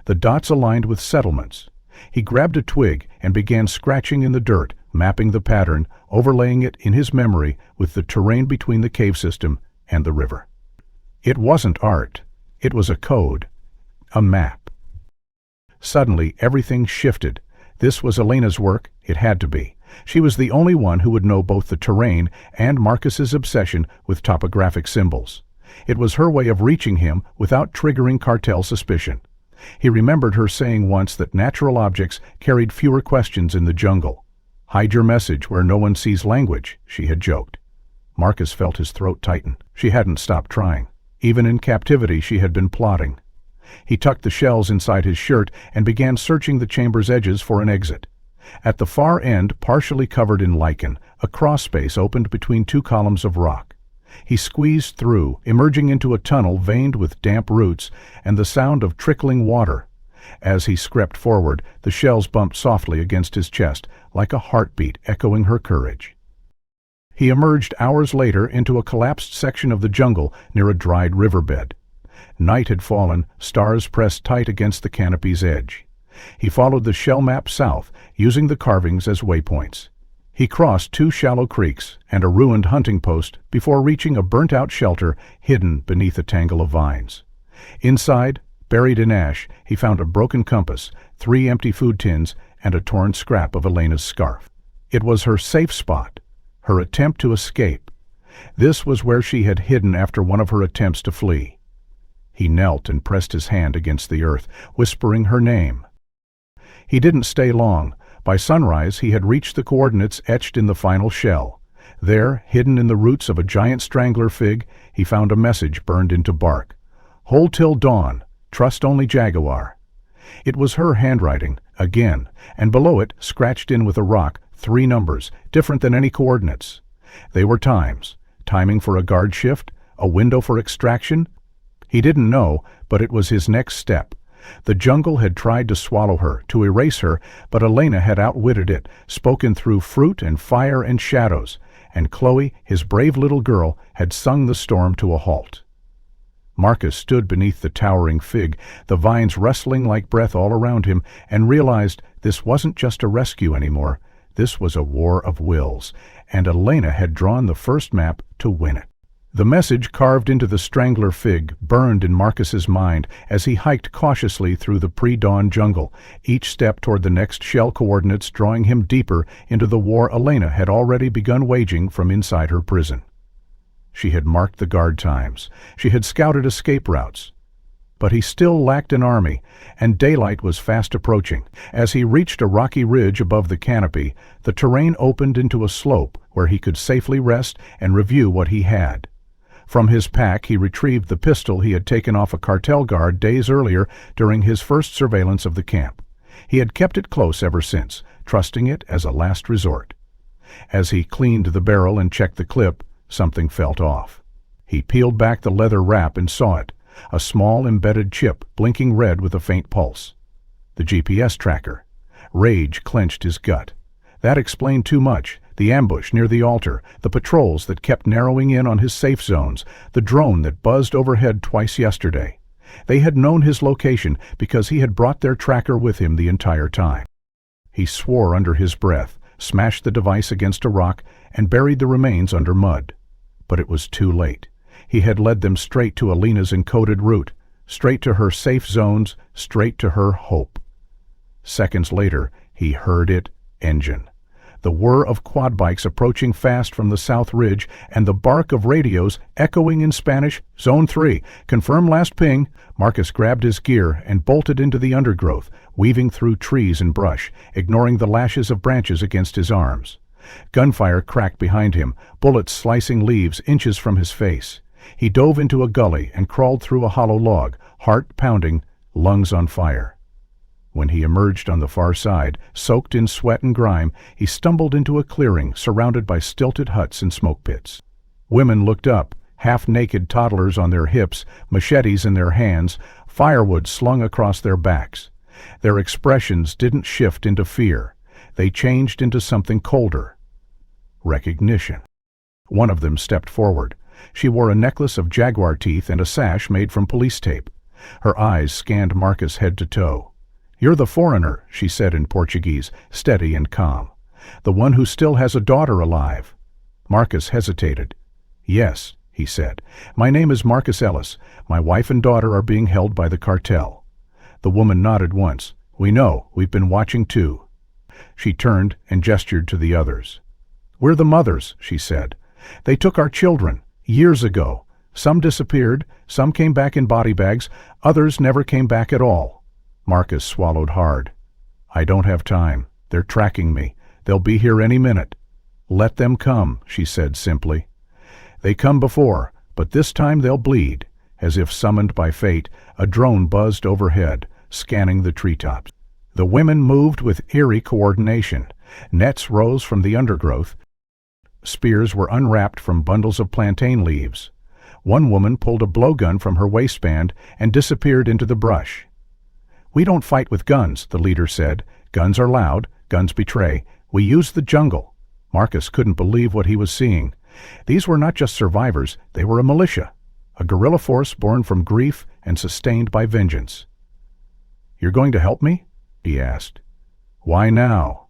A: The dots aligned with settlements. He grabbed a twig and began scratching in the dirt, mapping the pattern, overlaying it in his memory with the terrain between the cave system and the river. It wasn't art. It was a code, a map. Suddenly, everything shifted. This was Elena's work. It had to be. She was the only one who would know both the terrain and Marcus's obsession with topographic symbols. It was her way of reaching him without triggering cartel suspicion. He remembered her saying once that natural objects carried fewer questions in the jungle. "Hide your message where no one sees language," she had joked. Marcus felt his throat tighten. She hadn't stopped trying. Even in captivity, she had been plotting. He tucked the shells inside his shirt and began searching the chamber's edges for an exit. At the far end, partially covered in lichen, a cross-space opened between two columns of rock. He squeezed through, emerging into a tunnel veined with damp roots and the sound of trickling water. As he crept forward, the shells bumped softly against his chest, like a heartbeat echoing her courage. He emerged hours later into a collapsed section of the jungle near a dried riverbed. Night had fallen, stars pressed tight against the canopy's edge. He followed the shell map south, using the carvings as waypoints. He crossed two shallow creeks and a ruined hunting post before reaching a burnt-out shelter hidden beneath a tangle of vines. Inside, buried in ash, he found a broken compass, 3 empty food tins, and a torn scrap of Elena's scarf. It was her safe spot, her attempt to escape. This was where she had hidden after one of her attempts to flee. He knelt and pressed his hand against the earth, whispering her name. He didn't stay long. By sunrise, he had reached the coordinates etched in the final shell. There, hidden in the roots of a giant strangler fig, he found a message burned into bark. "Hold till dawn. Trust only Jaguar." It was her handwriting, again, and below it, scratched in with a rock, 3 numbers, different than any coordinates. They were times. Timing for a guard shift? A window for extraction? He didn't know, but it was his next step. The jungle had tried to swallow her, to erase her, but Elena had outwitted it, spoken through fruit and fire and shadows, and Chloe, his brave little girl, had sung the storm to a halt. Marcus stood beneath the towering fig, the vines rustling like breath all around him, and realized this wasn't just a rescue anymore. This was a war of wills, and Elena had drawn the first map to win it. The message carved into the strangler fig burned in Marcus's mind as he hiked cautiously through the pre-dawn jungle, each step toward the next shell coordinates drawing him deeper into the war Elena had already begun waging from inside her prison. She had marked the guard times. She had scouted escape routes. But he still lacked an army, and daylight was fast approaching. As he reached a rocky ridge above the canopy, the terrain opened into a slope where he could safely rest and review what he had. From his pack, he retrieved the pistol he had taken off a cartel guard days earlier during his first surveillance of the camp. He had kept it close ever since, trusting it as a last resort. As he cleaned the barrel and checked the clip, something felt off. He peeled back the leather wrap and saw it, a small embedded chip blinking red with a faint pulse. The GPS tracker. Rage clenched his gut. That explained too much. The ambush near the altar, the patrols that kept narrowing in on his safe zones, the drone that buzzed overhead twice yesterday. They had known his location because he had brought their tracker with him the entire time. He swore under his breath, smashed the device against a rock, and buried the remains under mud. But it was too late. He had led them straight to Elena's encoded route, straight to her safe zones, straight to her hope. Seconds later, he heard it engine. The whir of quad bikes approaching fast from the south ridge, and the bark of radios echoing in Spanish, "Zone 3, confirm last ping." Marcus grabbed his gear and bolted into the undergrowth, weaving through trees and brush, ignoring the lashes of branches against his arms. Gunfire cracked behind him, bullets slicing leaves inches from his face. He dove into a gully and crawled through a hollow log, heart pounding, lungs on fire. When he emerged on the far side, soaked in sweat and grime, he stumbled into a clearing surrounded by stilted huts and smoke pits. Women looked up, half-naked toddlers on their hips, machetes in their hands, firewood slung across their backs. Their expressions didn't shift into fear. They changed into something colder. Recognition. One of them stepped forward. She wore a necklace of jaguar teeth and a sash made from police tape. Her eyes scanned Marcus head to toe. "You're the foreigner," she said in Portuguese, steady and calm. "The one who still has a daughter alive." Marcus hesitated. Yes, he said. "My name is Marcus Ellis. My wife and daughter are being held by the cartel." The woman nodded once. "We know. We've been watching too." She turned and gestured to the others. "We're the mothers," she said. "They took our children, years ago. Some disappeared, some came back in body bags, others never came back at all." Marcus swallowed hard. "I don't have time. They're tracking me. They'll be here any minute." "Let them come," she said simply. "They come before, but this time they'll bleed." As if summoned by fate, a drone buzzed overhead, scanning the treetops. The women moved with eerie coordination. Nets rose from the undergrowth. Spears were unwrapped from bundles of plantain leaves. One woman pulled a blowgun from her waistband and disappeared into the brush. "We don't fight with guns," the leader said. "Guns are loud, guns betray. We use the jungle." Marcus couldn't believe what he was seeing. These were not just survivors, they were a militia, a guerrilla force born from grief and sustained by vengeance. "You're going to help me?" he asked. "Why now?"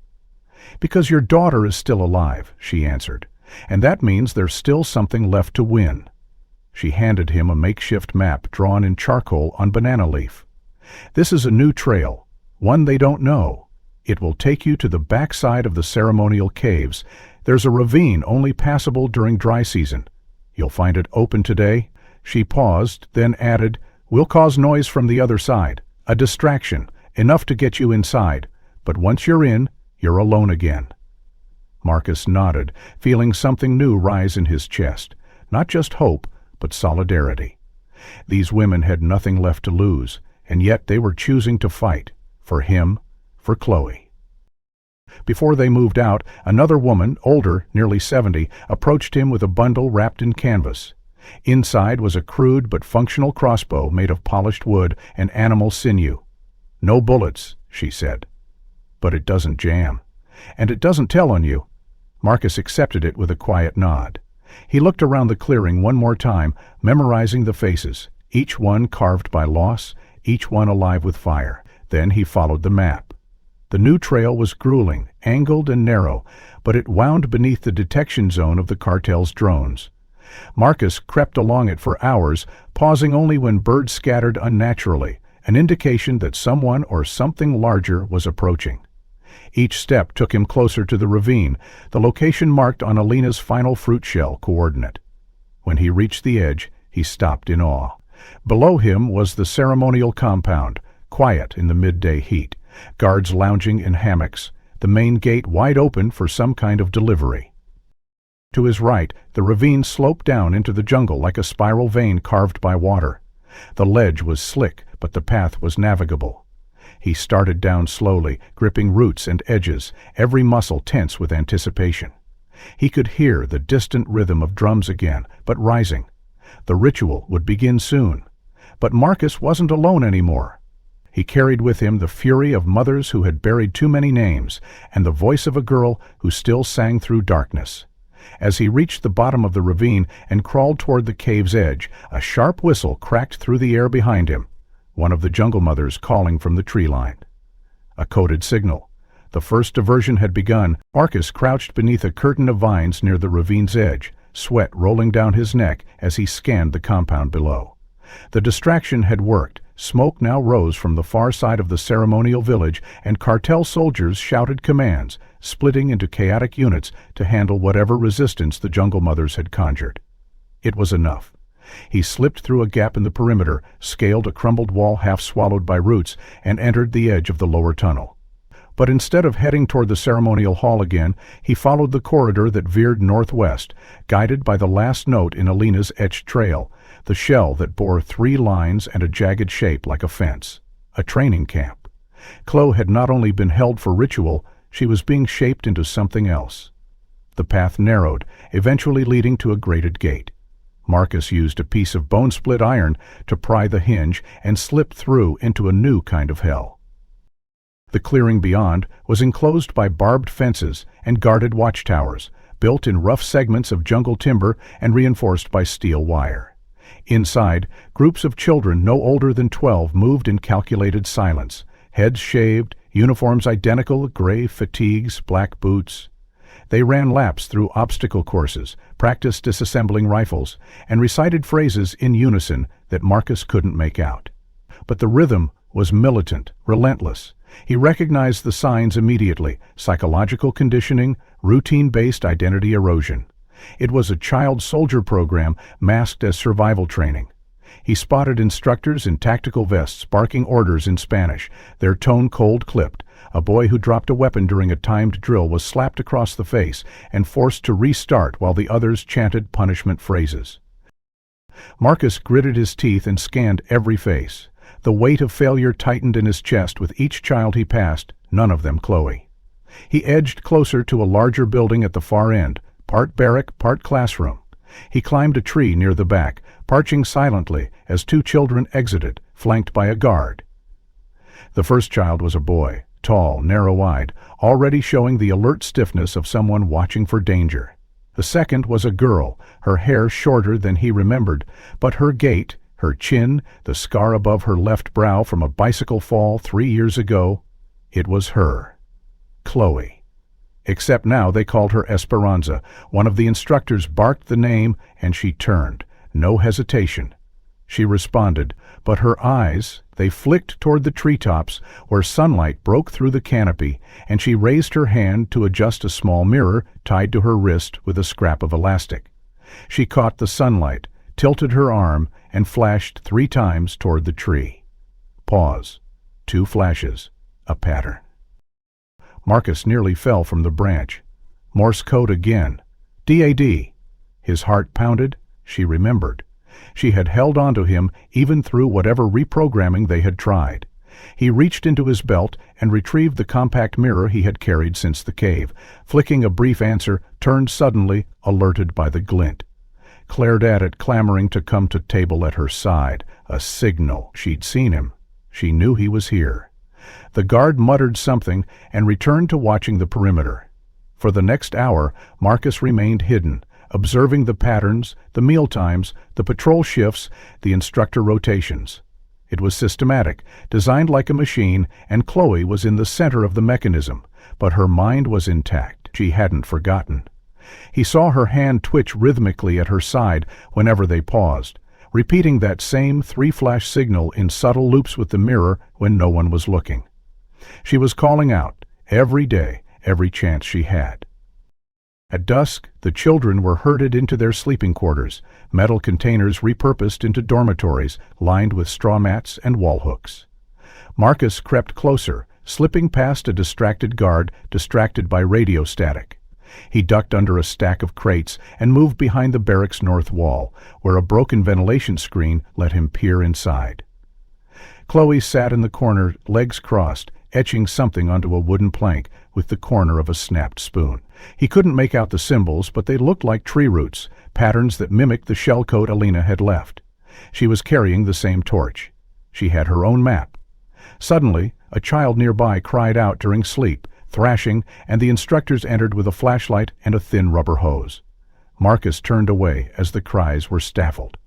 A: "Because your daughter is still alive," she answered, "and that means there's still something left to win." She handed him a makeshift map drawn in charcoal on banana leaf. "This is a new trail, one they don't know. It will take you to the backside of the ceremonial caves. There's a ravine only passable during dry season. You'll find it open today." She paused, then added, "We'll cause noise from the other side, a distraction, enough to get you inside, but once you're in, you're alone again." Marcus nodded, feeling something new rise in his chest, not just hope, but solidarity. These women had nothing left to lose, and yet they were choosing to fight, for him, for Chloe. Before they moved out, another woman, older, nearly 70, approached him with a bundle wrapped in canvas. Inside was a crude but functional crossbow made of polished wood and animal sinew. "No bullets," she said. "But it doesn't jam. And it doesn't tell on you." Marcus accepted it with a quiet nod. He looked around the clearing one more time, memorizing the faces, each one carved by loss, each one alive with fire. Then he followed the map. The new trail was grueling, angled and narrow, but it wound beneath the detection zone of the cartel's drones. Marcus crept along it for hours, pausing only when birds scattered unnaturally, an indication that someone or something larger was approaching. Each step took him closer to the ravine, the location marked on Alina's final fruit shell coordinate. When he reached the edge, he stopped in awe. Below him was the ceremonial compound, quiet in the midday heat, guards lounging in hammocks, the main gate wide open for some kind of delivery. To his right, the ravine sloped down into the jungle like a spiral vein carved by water. The ledge was slick, but the path was navigable. He started down slowly, gripping roots and edges, every muscle tense with anticipation. He could hear the distant rhythm of drums again, but rising. The ritual would begin soon. But Marcus wasn't alone anymore. He carried with him the fury of mothers who had buried too many names, and the voice of a girl who still sang through darkness. As he reached the bottom of the ravine and crawled toward the cave's edge, a sharp whistle cracked through the air behind him, one of the jungle mothers calling from the tree line. A coded signal. The first diversion had begun. Marcus crouched beneath a curtain of vines near the ravine's edge, sweat rolling down his neck as he scanned the compound below. The distraction had worked. Smoke now rose from the far side of the ceremonial village, and cartel soldiers shouted commands, splitting into chaotic units to handle whatever resistance the jungle mothers had conjured. It was enough. He slipped through a gap in the perimeter, scaled a crumbled wall half swallowed by roots, and entered the edge of the lower tunnel. But instead of heading toward the ceremonial hall again, he followed the corridor that veered northwest, guided by the last note in Alina's etched trail, the shell that bore 3 lines and a jagged shape like a fence. A training camp. Chloe had not only been held for ritual, she was being shaped into something else. The path narrowed, eventually leading to a grated gate. Marcus used a piece of bone-split iron to pry the hinge and slipped through into a new kind of hell. The clearing beyond was enclosed by barbed fences and guarded watchtowers, built in rough segments of jungle timber and reinforced by steel wire. Inside, groups of children no older than 12 moved in calculated silence, heads shaved, uniforms identical, gray fatigues, black boots. They ran laps through obstacle courses, practiced disassembling rifles, and recited phrases in unison that Marcus couldn't make out. But the rhythm was militant, relentless. He recognized the signs immediately: psychological conditioning, routine-based identity erosion. It was a child soldier program masked as survival training. He spotted instructors in tactical vests barking orders in Spanish, their tone cold-clipped. A boy who dropped a weapon during a timed drill was slapped across the face and forced to restart while the others chanted punishment phrases. Marcus gritted his teeth and scanned every face. The weight of failure tightened in his chest with each child he passed, none of them Chloe. He edged closer to a larger building at the far end, part barrack, part classroom. He climbed a tree near the back, parching silently as two children exited, flanked by a guard. The first child was a boy, tall, narrow-eyed, already showing the alert stiffness of someone watching for danger. The second was a girl, her hair shorter than he remembered, but her gait, her chin, the scar above her left brow from a bicycle fall 3 years ago, it was her. Chloe. Except now they called her Esperanza. One of the instructors barked the name, and she turned. No hesitation. She responded, but her eyes, they flicked toward the treetops where sunlight broke through the canopy, and she raised her hand to adjust a small mirror tied to her wrist with a scrap of elastic. She caught the sunlight, tilted her arm, and flashed 3 times toward the tree. Pause. 2 flashes. A pattern. Marcus nearly fell from the branch. Morse code again. DAD. His heart pounded. She remembered. She had held on to him even through whatever reprogramming they had tried. He reached into his belt and retrieved the compact mirror he had carried since the cave. Flicking a brief answer, turned suddenly, alerted by the glint. Glared at it, clamoring to come to table at her side. A signal. She'd seen him. She knew he was here. The guard muttered something and returned to watching the perimeter. For the next hour, Marcus remained hidden, observing the patterns, the meal times, the patrol shifts, the instructor rotations. It was systematic, designed like a machine, and Chloe was in the center of the mechanism, but her mind was intact. She hadn't forgotten. He saw her hand twitch rhythmically at her side whenever they paused, repeating that same 3-flash signal in subtle loops with the mirror when no one was looking. She was calling out, every day, every chance she had. At dusk, the children were herded into their sleeping quarters, metal containers repurposed into dormitories lined with straw mats and wall hooks. Marcus crept closer, slipping past a distracted guard, distracted by radio static. He ducked under a stack of crates and moved behind the barracks' north wall, where a broken ventilation screen let him peer inside. Chloe sat in the corner, legs crossed, etching something onto a wooden plank with the corner of a snapped spoon. He couldn't make out the symbols, but they looked like tree roots, patterns that mimicked the shellcode Alina had left. She was carrying the same torch. She had her own map. Suddenly, a child nearby cried out during sleep, thrashing, and the instructors entered with a flashlight and a thin rubber hose. Marcus turned away as the cries were stifled.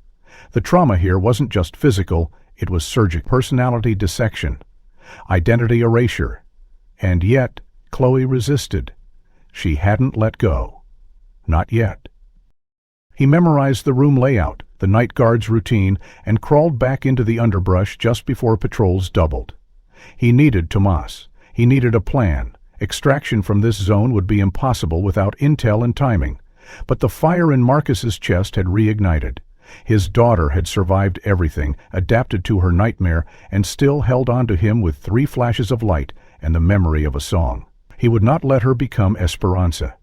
A: The trauma here wasn't just physical, it was surgical. Personality dissection, identity erasure. And yet, Chloe resisted. She hadn't let go. Not yet. He memorized the room layout, the night guard's routine, and crawled back into the underbrush just before patrols doubled. He needed Tomas. He needed a plan. Extraction from this zone would be impossible without intel and timing. But the fire in Marcus's chest had reignited. His daughter had survived everything, adapted to her nightmare, and still held on to him with 3 flashes of light and the memory of a song. He would not let her become Esperanza.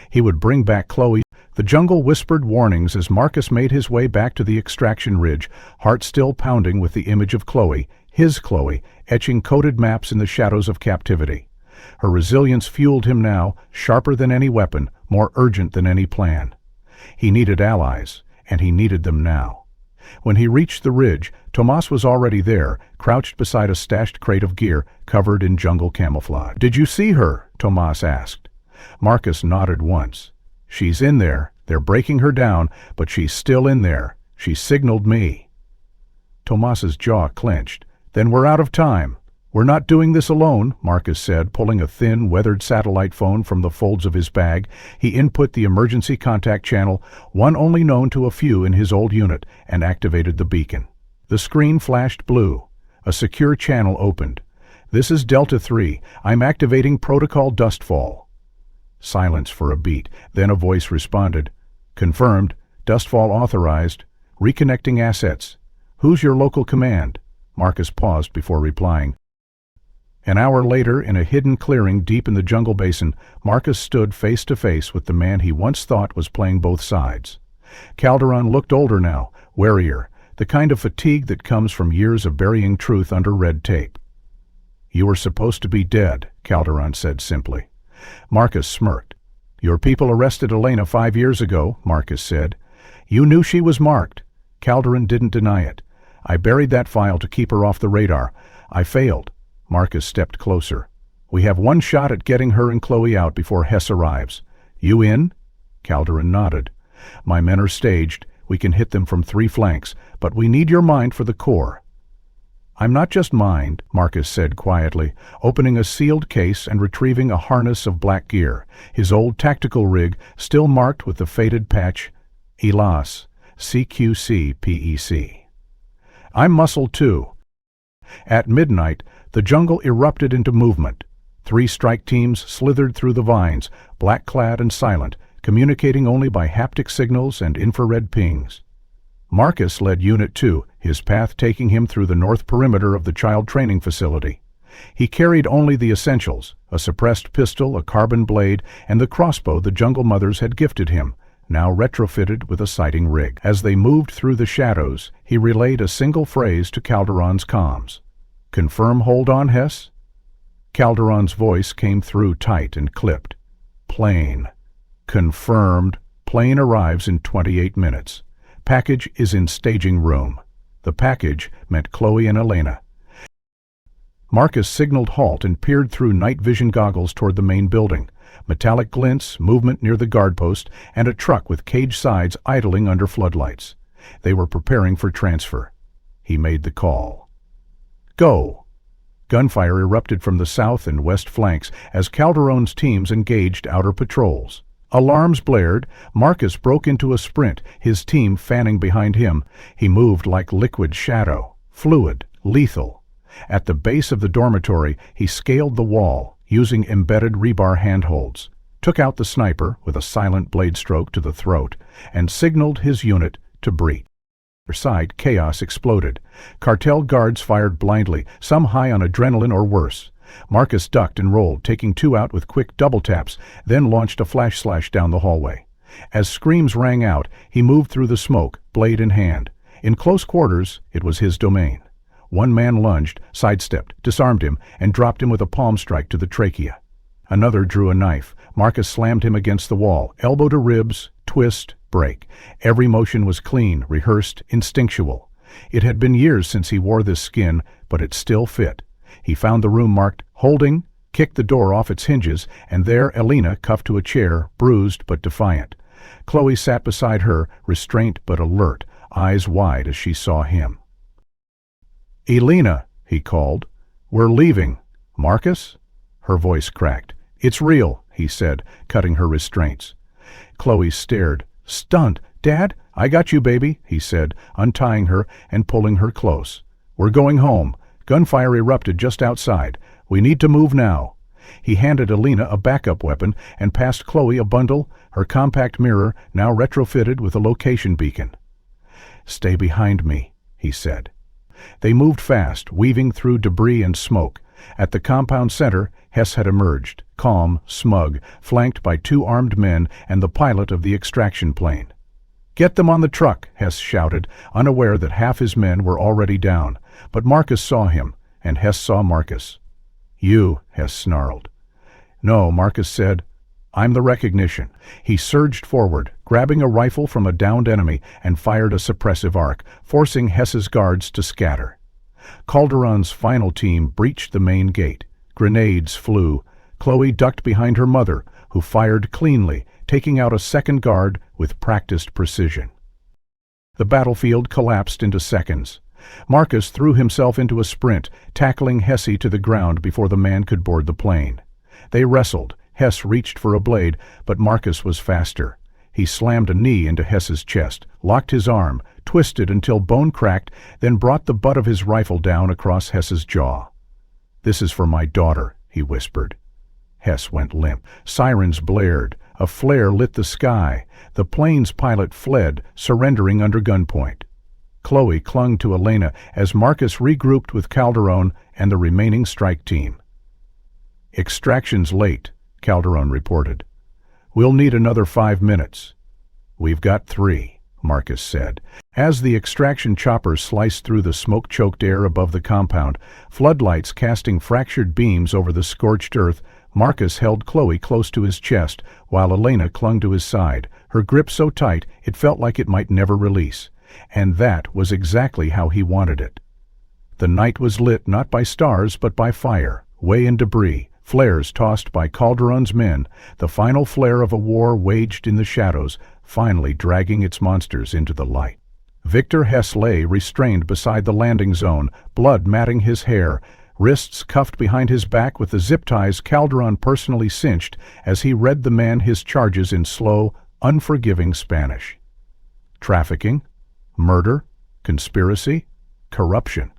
A: He would bring back Chloe. The jungle whispered warnings as Marcus made his way back to the extraction ridge, heart still pounding with the image of Chloe, his Chloe, etching coded maps in the shadows of captivity. Her resilience fueled him now, sharper than any weapon, more urgent than any plan. He needed allies, and he needed them now. When he reached the ridge, Tomas was already there, crouched beside a stashed crate of gear, covered in jungle camouflage. "Did you see her?" Tomas asked. Marcus nodded once. "She's in there. They're breaking her down, but she's still in there. She signaled me." Tomas's jaw clenched. "Then we're out of time." "We're not doing this alone," Marcus said, pulling a thin, weathered satellite phone from the folds of his bag. He input the emergency contact channel, one only known to a few in his old unit, and activated the beacon. The screen flashed blue. A secure channel opened. "This is Delta 3. I'm activating Protocol Dustfall." Silence for a beat. Then a voice responded. "Confirmed. Dustfall authorized. Reconnecting assets. Who's your local command?" Marcus paused before replying. An hour later, in a hidden clearing deep in the jungle basin, Marcus stood face to face with the man he once thought was playing both sides. Calderon looked older now, warier, the kind of fatigue that comes from years of burying truth under red tape. "You were supposed to be dead," Calderon said simply. Marcus smirked. "Your people arrested Elena 5 years ago," Marcus said. "You knew she was marked." Calderon didn't deny it. "I buried that file to keep her off the radar. I failed." Marcus stepped closer. "We have one shot at getting her and Chloe out before Hess arrives. You in?" Calderon nodded. "My men are staged. We can hit them from 3 flanks, but we need your mind for the core." "I'm not just mind," Marcus said quietly, opening a sealed case and retrieving a harness of black gear, his old tactical rig still marked with the faded patch, ELAS, CQC-PEC. "I'm muscle too." At midnight, the jungle erupted into movement. 3 strike teams slithered through the vines, black-clad and silent, communicating only by haptic signals and infrared pings. Marcus led Unit 2, his path taking him through the north perimeter of the child training facility. He carried only the essentials, a suppressed pistol, a carbon blade, and the crossbow the jungle mothers had gifted him, now retrofitted with a sighting rig. As they moved through the shadows, he relayed a single phrase to Calderon's comms. "Confirm hold on, Hess?" Calderon's voice came through tight and clipped. "Plane. Confirmed. Plane arrives in 28 minutes. Package is in staging room." The package meant Chloe and Elena. Marcus signaled halt and peered through night vision goggles toward the main building. Metallic glints, movement near the guard post, and a truck with cage sides idling under floodlights. They were preparing for transfer. He made the call. "Go!" Gunfire erupted from the south and west flanks as Calderon's teams engaged outer patrols. Alarms blared. Marcus broke into a sprint, his team fanning behind him. He moved like liquid shadow, fluid, lethal. At the base of the dormitory, he scaled the wall, using embedded rebar handholds, took out the sniper with a silent blade stroke to the throat, and signaled his unit to breach. Side, chaos exploded. Cartel guards fired blindly, some high on adrenaline or worse. Marcus ducked and rolled, taking 2 out with quick double taps, then launched a flash slash down the hallway. As screams rang out, he moved through the smoke, blade in hand. In close quarters, it was his domain. One man lunged, sidestepped, disarmed him, and dropped him with a palm strike to the trachea. Another drew a knife. Marcus slammed him against the wall, elbow to ribs, twist, break. Every motion was clean, rehearsed, instinctual. It had been years since he wore this skin, but it still fit. He found the room marked "Holding," kicked the door off its hinges, and there Elena, cuffed to a chair, bruised but defiant. Chloe sat beside her, restrained but alert, eyes wide as she saw him. "Elena," he called. "We're leaving." "Marcus?" Her voice cracked. "It's real," he said, cutting her restraints. Chloe stared. "Stunned. Dad, I got you, baby," he said, untying her and pulling her close. "We're going home. Gunfire erupted just outside. We need to move now." He handed Elena a backup weapon and passed Chloe a bundle, her compact mirror now retrofitted with a location beacon. "Stay behind me," he said. They moved fast, weaving through debris and smoke. At the compound center, Hess had emerged, calm, smug, flanked by 2 armed men and the pilot of the extraction plane. "Get them on the truck," Hess shouted, unaware that half his men were already down. But Marcus saw him, and Hess saw Marcus. "You," Hess snarled. "No," Marcus said. "I'm the recognition." He surged forward, grabbing a rifle from a downed enemy, and fired a suppressive arc, forcing Hess's guards to scatter. Calderon's final team breached the main gate. Grenades flew. Chloe ducked behind her mother, who fired cleanly, taking out a second guard with practiced precision. The battlefield collapsed into seconds. Marcus threw himself into a sprint, tackling Hesse to the ground before the man could board the plane. They wrestled. Hess reached for a blade, but Marcus was faster. He slammed a knee into Hess's chest, locked his arm, twisted until bone cracked, then brought the butt of his rifle down across Hess's jaw. "This is for my daughter," he whispered. Hess went limp. Sirens blared. A flare lit the sky. The plane's pilot fled, surrendering under gunpoint. Chloe clung to Elena as Marcus regrouped with Calderon and the remaining strike team. "Extraction's late," Calderon reported. "We'll need another 5 minutes." "We've got 3, Marcus said. As the extraction choppers sliced through the smoke-choked air above the compound, floodlights casting fractured beams over the scorched earth, Marcus held Chloe close to his chest, while Elena clung to his side, her grip so tight it felt like it might never release. And that was exactly how he wanted it. The night was lit not by stars but by fire, way and debris, flares tossed by Calderon's men, the final flare of a war waged in the shadows, finally dragging its monsters into the light. Victor Hess lay restrained beside the landing zone, blood matting his hair, wrists cuffed behind his back with the zip ties Calderon personally cinched as he read the man his charges in slow, unforgiving Spanish. Trafficking? Murder? Conspiracy? Corruption?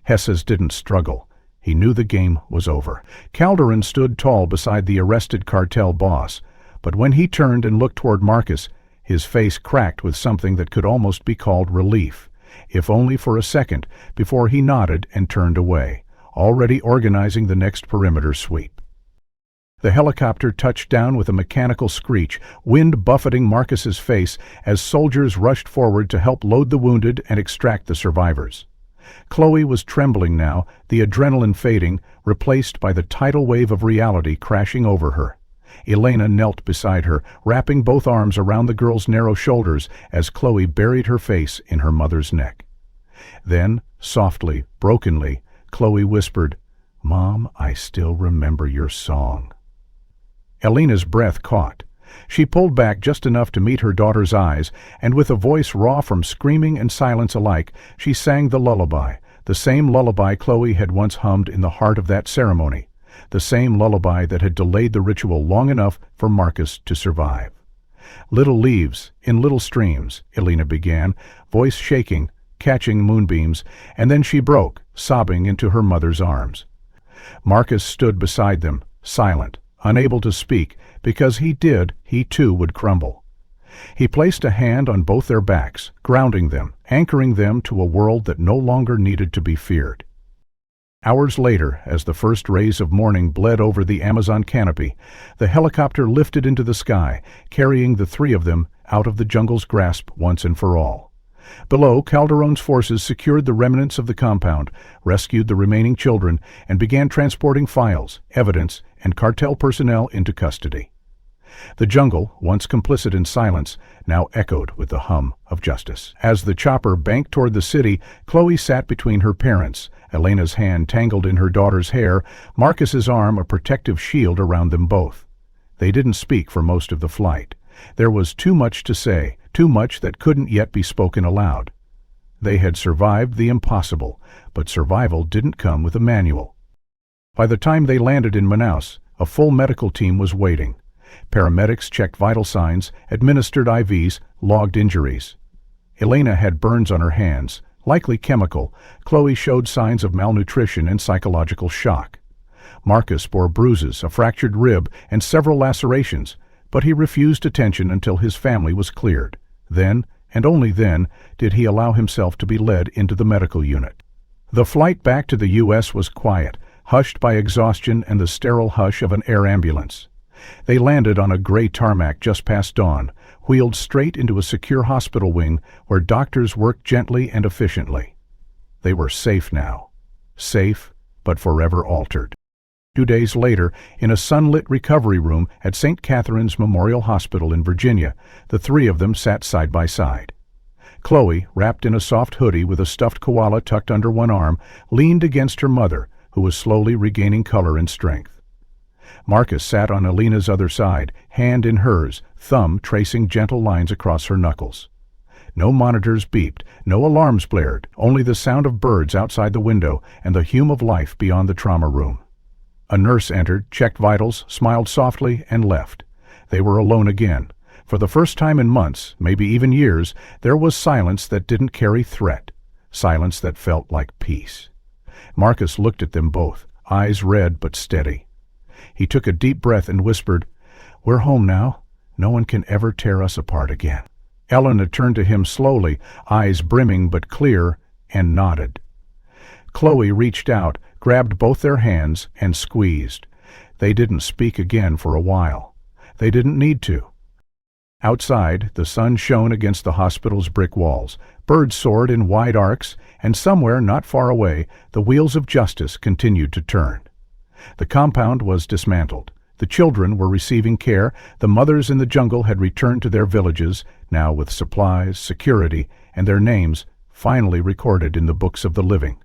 A: Hesses didn't struggle. He knew the game was over. Calderon stood tall beside the arrested cartel boss, but when he turned and looked toward Marcus, his face cracked with something that could almost be called relief, if only for a second, before he nodded and turned away, already organizing the next perimeter sweep. The helicopter touched down with a mechanical screech, wind buffeting Marcus's face as soldiers rushed forward to help load the wounded and extract the survivors. Chloe was trembling now, the adrenaline fading, replaced by the tidal wave of reality crashing over her. Elena knelt beside her, wrapping both arms around the girl's narrow shoulders as Chloe buried her face in her mother's neck. Then, softly, brokenly, Chloe whispered, "Mom, I still remember your song." Elena's breath caught. She pulled back just enough to meet her daughter's eyes, and with a voice raw from screaming and silence alike, she sang the lullaby, the same lullaby Chloe had once hummed in the heart of that ceremony, the same lullaby that had delayed the ritual long enough for Marcus to survive. "Little leaves, in little streams," Elena began, voice shaking, catching moonbeams, and then she broke, sobbing into her mother's arms. Marcus stood beside them, silent, unable to speak, because he too would crumble. He placed a hand on both their backs, grounding them, anchoring them to a world that no longer needed to be feared. Hours later, as the first rays of morning bled over the Amazon canopy, the helicopter lifted into the sky, carrying the 3 of them out of the jungle's grasp once and for all. Below, Calderon's forces secured the remnants of the compound, rescued the remaining children, and began transporting files, evidence, and cartel personnel into custody. The jungle, once complicit in silence, now echoed with the hum of justice. As the chopper banked toward the city, Chloe sat between her parents, Elena's hand tangled in her daughter's hair, Marcus's arm a protective shield around them both. They didn't speak for most of the flight. There was too much to say, too much that couldn't yet be spoken aloud. They had survived the impossible, but survival didn't come with a manual. By the time they landed in Manaus, a full medical team was waiting. Paramedics checked vital signs, administered IVs, logged injuries. Elena had burns on her hands, likely chemical. Chloe showed signs of malnutrition and psychological shock. Marcus bore bruises, a fractured rib, and several lacerations, but he refused attention until his family was cleared. Then, and only then, did he allow himself to be led into the medical unit. The flight back to the U.S. was quiet, hushed by exhaustion and the sterile hush of an air ambulance. They landed on a gray tarmac just past dawn, wheeled straight into a secure hospital wing where doctors worked gently and efficiently. They were safe now. Safe, but forever altered. 2 days later, in a sunlit recovery room at St. Catherine's Memorial Hospital in Virginia, the 3 of them sat side by side. Chloe, wrapped in a soft hoodie with a stuffed koala tucked under one arm, leaned against her mother, who was slowly regaining color and strength. Marcus sat on Elena's other side, hand in hers, thumb tracing gentle lines across her knuckles. No monitors beeped, no alarms blared, only the sound of birds outside the window and the hum of life beyond the trauma room. A nurse entered, checked vitals, smiled softly, and left. They were alone again. For the first time in months, maybe even years, there was silence that didn't carry threat. Silence that felt like peace. Marcus looked at them both, eyes red but steady. He took a deep breath and whispered, "We're home now. No one can ever tear us apart again." Elena turned to him slowly, eyes brimming but clear, and nodded. Chloe reached out, grabbed both their hands, and squeezed. They didn't speak again for a while. They didn't need to. Outside, the sun shone against the hospital's brick walls. Birds soared in wide arcs, and somewhere not far away, the wheels of justice continued to turn. The compound was dismantled. The children were receiving care. The mothers in the jungle had returned to their villages, now with supplies, security, and their names finally recorded in the books of the living.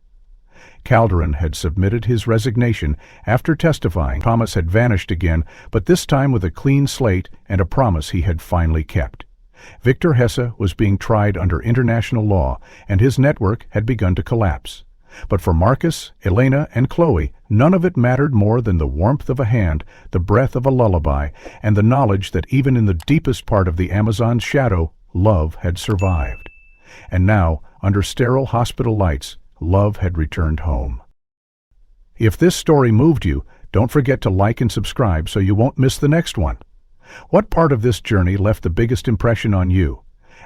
A: Calderon had submitted his resignation after testifying. Thomas had vanished again, but this time with a clean slate and a promise he had finally kept. Victor Hesse was being tried under international law, and his network had begun to collapse. But for Marcus, Elena, and Chloe, none of it mattered more than the warmth of a hand, the breath of a lullaby, and the knowledge that even in the deepest part of the Amazon's shadow, love had survived. And now, under sterile hospital lights, love had returned home. If this story moved you, don't forget to like and subscribe so you won't miss the next one. What part of this journey left the biggest impression on you?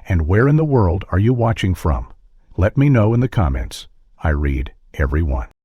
A: And where in the world are you watching from? Let me know in the comments. I read every one.